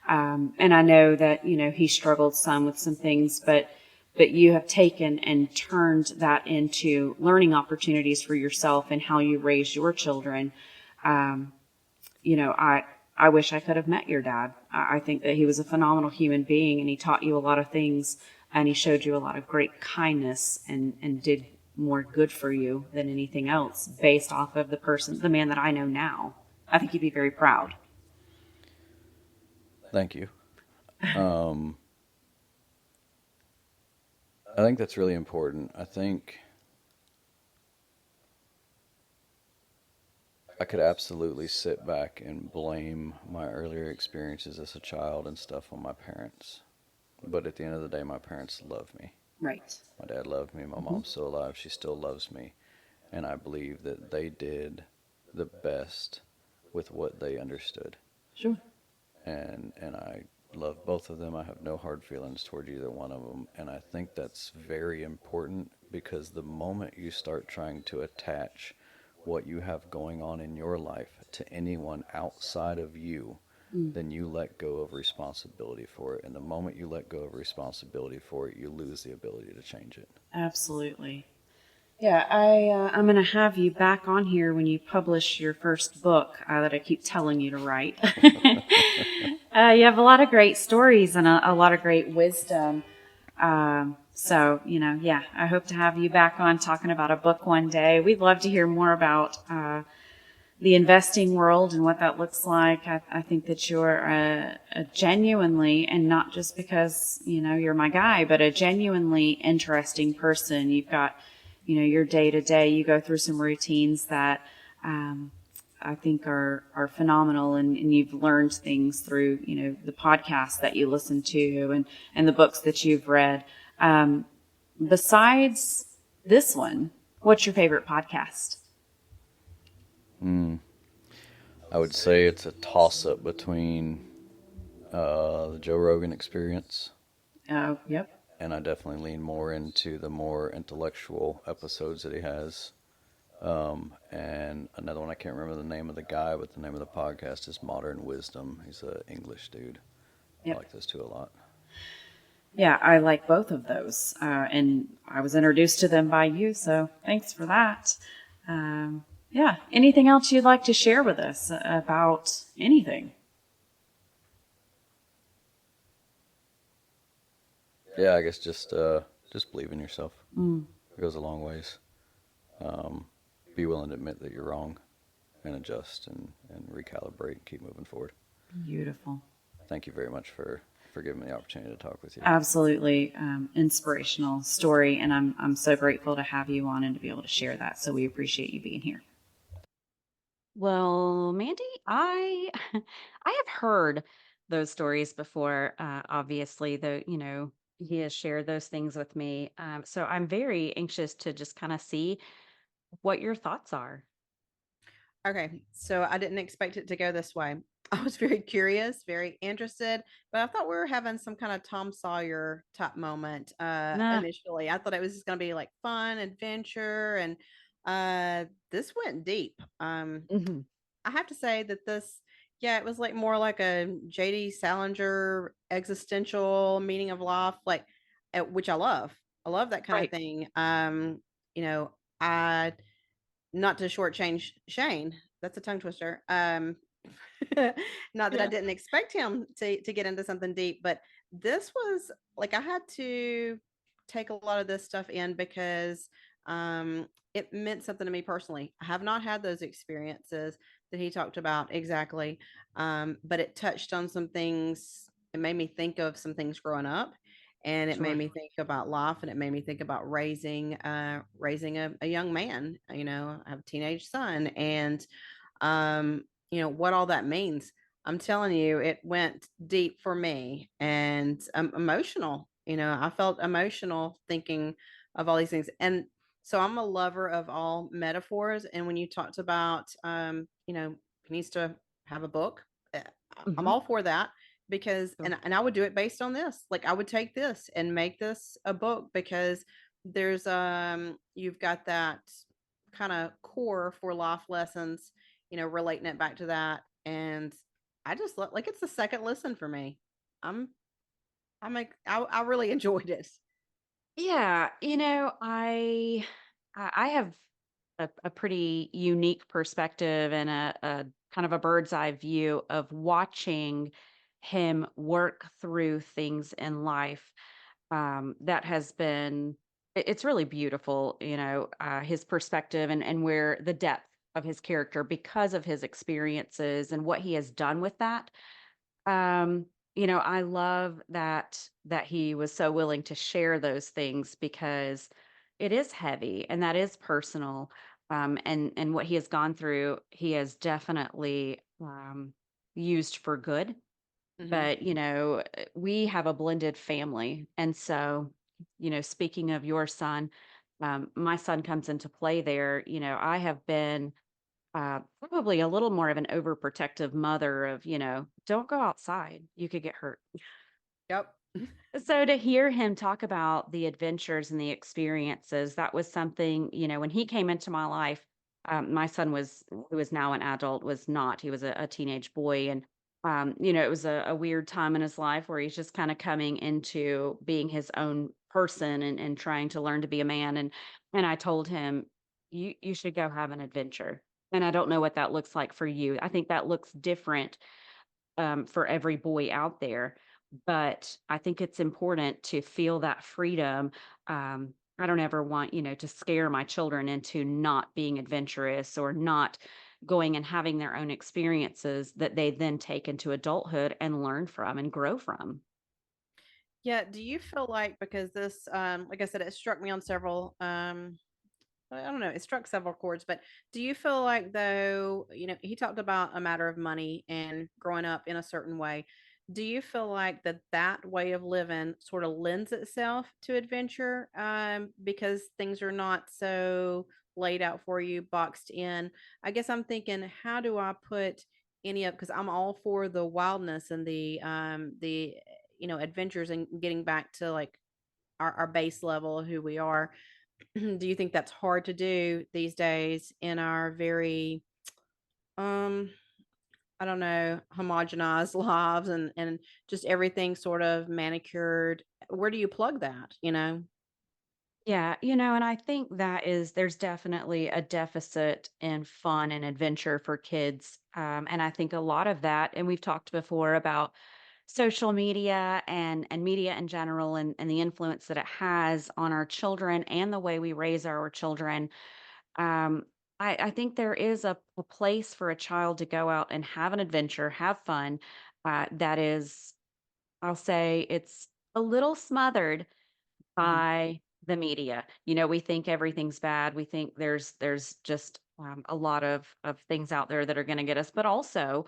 And I know that, he struggled some with some things, but you have taken and turned that into learning opportunities for yourself and how you raise your children. I wish I could have met your dad. I think that he was a phenomenal human being, and he taught you a lot of things, and he showed you a lot of great kindness and did more good for you than anything else based off of the man that I know now. I think he'd be very proud. Thank you. I think that's really important. I think I could absolutely sit back and blame my earlier experiences as a child and stuff on my parents. But at the end of the day, my parents love me. Right. My dad loved me. My mom's still alive. She still loves me. And I believe that they did the best with what they understood. Sure. And I love both of them. I have no hard feelings toward either one of them. And I think that's very important, because the moment you start trying to attach what you have going on in your life to anyone outside of you, then you let go of responsibility for it. And the moment you let go of responsibility for it, you lose the ability to change it. Absolutely. Yeah, I'm going to have you back on here when you publish your first book that I keep telling you to write. You have a lot of great stories and a lot of great wisdom. So, I hope to have you back on talking about a book one day. We'd love to hear more about the investing world and what that looks like. I think that you're a genuinely, and not just because, you're my guy, but a genuinely interesting person. You've got, your day to day, you go through some routines that um, I think are phenomenal, and you've learned things through the podcasts that you listen to and the books that you've read. Besides this one, what's your favorite podcast? Mm, I would say it's a toss up between the Joe Rogan Experience, Oh, yep. and I definitely lean more into the more intellectual episodes that he has. And another one, I can't remember the name of the guy, but the name of the podcast is Modern Wisdom. He's an English dude. I Yep. like those two a lot. Yeah, I like both of those, and I was introduced to them by you, so thanks for that. Yeah, anything else you'd like to share with us about anything? Yeah, I guess just believe in yourself. Mm, It goes a long ways. Um, be willing to admit that you're wrong and adjust and recalibrate and keep moving forward. beautiful. Thank you very much for giving me the opportunity to talk with you. Absolutely inspirational story, and I'm so grateful to have you on and to be able to share that. So we appreciate you being here. Well, Mandy, I I have heard those stories before. Obviously, though, he has shared those things with me. So I'm very anxious to just kind of see what your thoughts are. Okay, so I didn't expect it to go this way. I was very curious, very interested, but I thought we were having some kind of Tom Sawyer type moment Nah. initially. I thought it was just going to be like fun adventure, and this went deep. Hmm. I have to say that this, yeah, it was like more like a JD Salinger existential meaning of life, like which I love. I love that kind of Right. thing. You know, I not to shortchange Shane. That's a tongue twister. Not that I Yeah. didn't expect him to get into something deep, but this was like I had to take a lot of this stuff in because it meant something to me personally. I have not had those experiences that he talked about exactly, but it touched on some things. It made me think of some things growing up, and it made Sure. me think about life, and it made me think about raising a young man. I have a teenage son, and what all that means. I'm telling you, it went deep for me and emotional. I felt emotional thinking of all these things. And so I'm a lover of all metaphors. And when you talked about, he needs to have a book, I'm Hmm. all for that because, Sure. and I would do it based on this. Like I would take this and make this a book because you've got that kind of core for life lessons, relating it back to that. And I just like it's the second listen for me. I'm I really enjoyed it. Yeah, I have a pretty unique perspective and a kind of a bird's eye view of watching him work through things in life. That has been it's really beautiful, his perspective and where the depth of his character because of his experiences and what he has done with that. Um, I love that he was so willing to share those things because it is heavy and that is personal. And what he has gone through, he has definitely used for good. Hmm. But we have a blended family, and so speaking of your son, my son comes into play there. I have been probably a little more of an overprotective mother of, don't go outside. You could get hurt. Yep. So to hear him talk about the adventures and the experiences, that was something, when he came into my life, my son who is now an adult, was not. He was a teenage boy. And, it was a weird time in his life where he's just kind of coming into being his own person and trying to learn to be a man. And I told him, you should go have an adventure. And I don't know what that looks like for you. I think that looks different for every boy out there. But I think it's important to feel that freedom. I don't ever want, to scare my children into not being adventurous or not going and having their own experiences that they then take into adulthood and learn from and grow from. Yeah. Do you feel like because this, like I said, it struck me on several I don't know, it struck several chords, but do you feel like though, he talked about a matter of money and growing up in a certain way. Do you feel like that way of living sort of lends itself to adventure because things are not so laid out for you, boxed in? I guess I'm thinking, how do I put any of, because I'm all for the wildness and the adventures and getting back to like our base level of who we are. Do you think that's hard to do these days in our very um I don't know, homogenized lives and just everything sort of manicured? Where do you plug that? Yeah, and I think there's definitely a deficit in fun and adventure for kids. And I think a lot of that, and we've talked before about social media and media in general and the influence that it has on our children and the way we raise our children. Um, I think there is a place for a child to go out and have an adventure, have fun. That is, I'll say, it's a little smothered Mhm. by the media. We think everything's bad. We think there's just a lot of things out there that are going to get us. But also,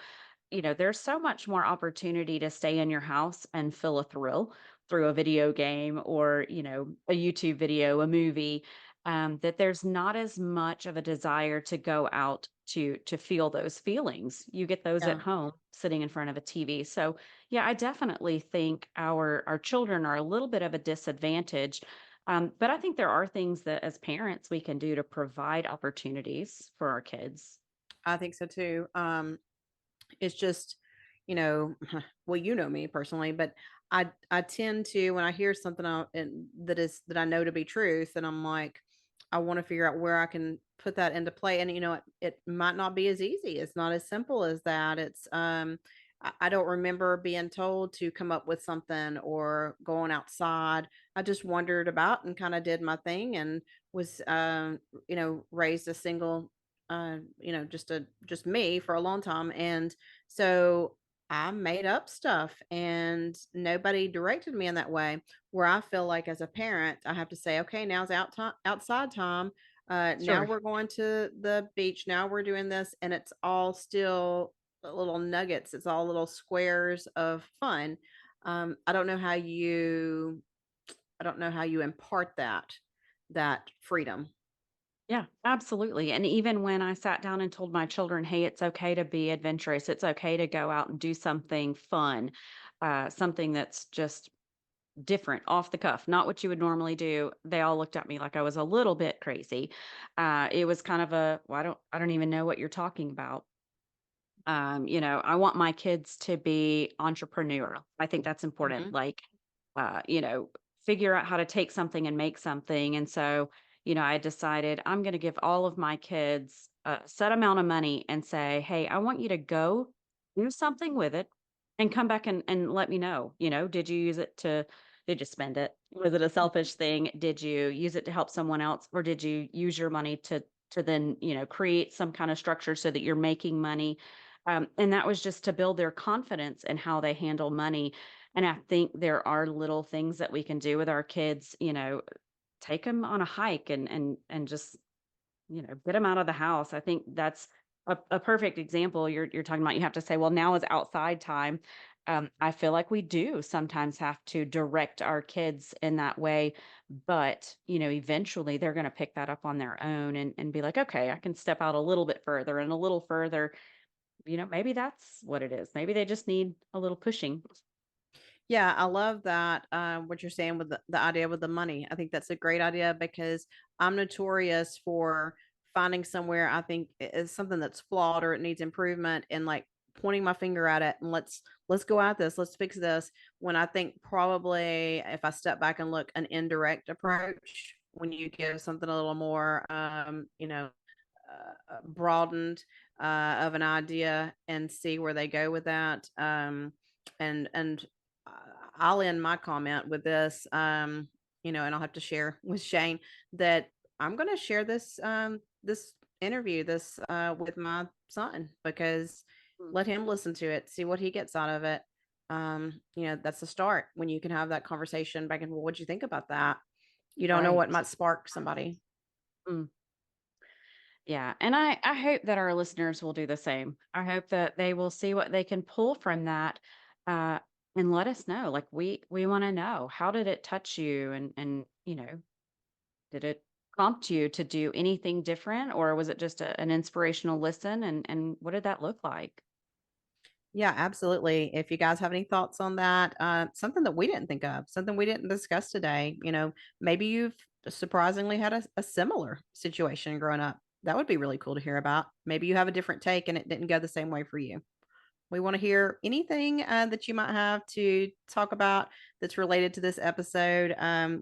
there's so much more opportunity to stay in your house and feel a thrill through a video game or a YouTube video, a movie. That there's not as much of a desire to go out to feel those feelings. You get those at Yeah. home sitting in front of a TV. So yeah, I definitely think our children are a little bit of a disadvantage. But I think there are things that as parents we can do to provide opportunities for our kids. I think so too. It's just, you know, well, me personally, but I tend to, when I hear something that I know to be truth, and I'm like, I want to figure out where I can put that into play. And it might not be as easy. It's not as simple as that. It's I don't remember being told to come up with something or going outside. I just wandered about and kind of did my thing and was raised a single just me for a long time. And so I made up stuff and nobody directed me in that way. Where I feel like as a parent, I have to say, okay, now's outside time. Now Sure. we're going to the beach. Now we're doing this. And it's all still little nuggets. It's all little squares of fun. I don't know how you impart that freedom. Yeah, absolutely. And even when I sat down and told my children, hey, it's okay to be adventurous, it's okay to go out and do something fun, something that's just different, off the cuff, not what you would normally do. They all looked at me like I was a little bit crazy. It was kind of well, I don't even know what you're talking about. I want my kids to be entrepreneurial. I think that's important. Mhm. Like, uh, you know, figure out how to take something and make something. And so, I decided I'm going to give all of my kids a set amount of money and say, hey, I want you to go do something with it and come back and let me know. Did you use it did you spend it? Was it a selfish thing? Did you use it to help someone else? Or did you use your money to then, create some kind of structure so that you're making money? And that was just to build their confidence in how they handle money. And I think there are little things that we can do with our kids, take them on a hike and just, get them out of the house. I think that's a perfect example. You're talking about you have to say, well, now is outside time. I feel like we do sometimes have to direct our kids in that way, but eventually they're going to pick that up on their own and be like, okay, I can step out a little bit further and a little further. Maybe that's what it is. Maybe they just need a little pushing. Yeah, I love that. What you're saying with the idea with the money. I think that's a great idea because I'm notorious for finding somewhere I think is something that's flawed or it needs improvement and like pointing my finger at it and let's go at this, let's fix this. When I think probably if I step back and look an indirect approach, when you give something a little more broadened of an idea and see where they go with that. And I'll end my comment with this, and I'll have to share with Shane that I'm going to share this interview, this with my son because Mm. let him listen to it, see what he gets out of it. That's the start when you can have that conversation back and, well, what'd you think about that? You don't know Right. what might spark somebody. Mm. Yeah. And I hope that our listeners will do the same. I hope that they will see what they can pull from that, uh, and let us know. Like we want to know, how did it touch you? And did it prompt you to do anything different, or was it just an inspirational listen? And what did that look like? Yeah, absolutely. If you guys have any thoughts on that, something that we didn't think of, something we didn't discuss today, maybe you've surprisingly had a similar situation growing up. That would be really cool to hear about. Maybe you have a different take and it didn't go the same way for you. We want to hear anything that you might have to talk about that's related to this episode.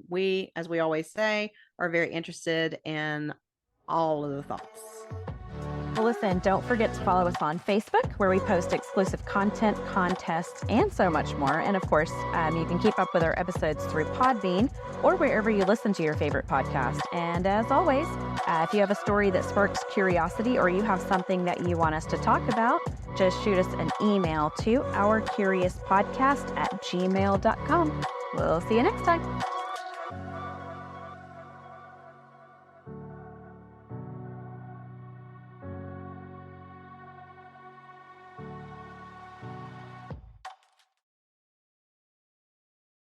We, as we always say, are very interested in all of the thoughts. Well, listen, don't forget to follow us on Facebook, where we post exclusive content, contests, and so much more. And of course, you can keep up with our episodes through Podbean or wherever you listen to your favorite podcast. And as always, if you have a story that sparks curiosity or you have something that you want us to talk about, just shoot us an email to ourcuriouspodcast@gmail.com. We'll see you next time.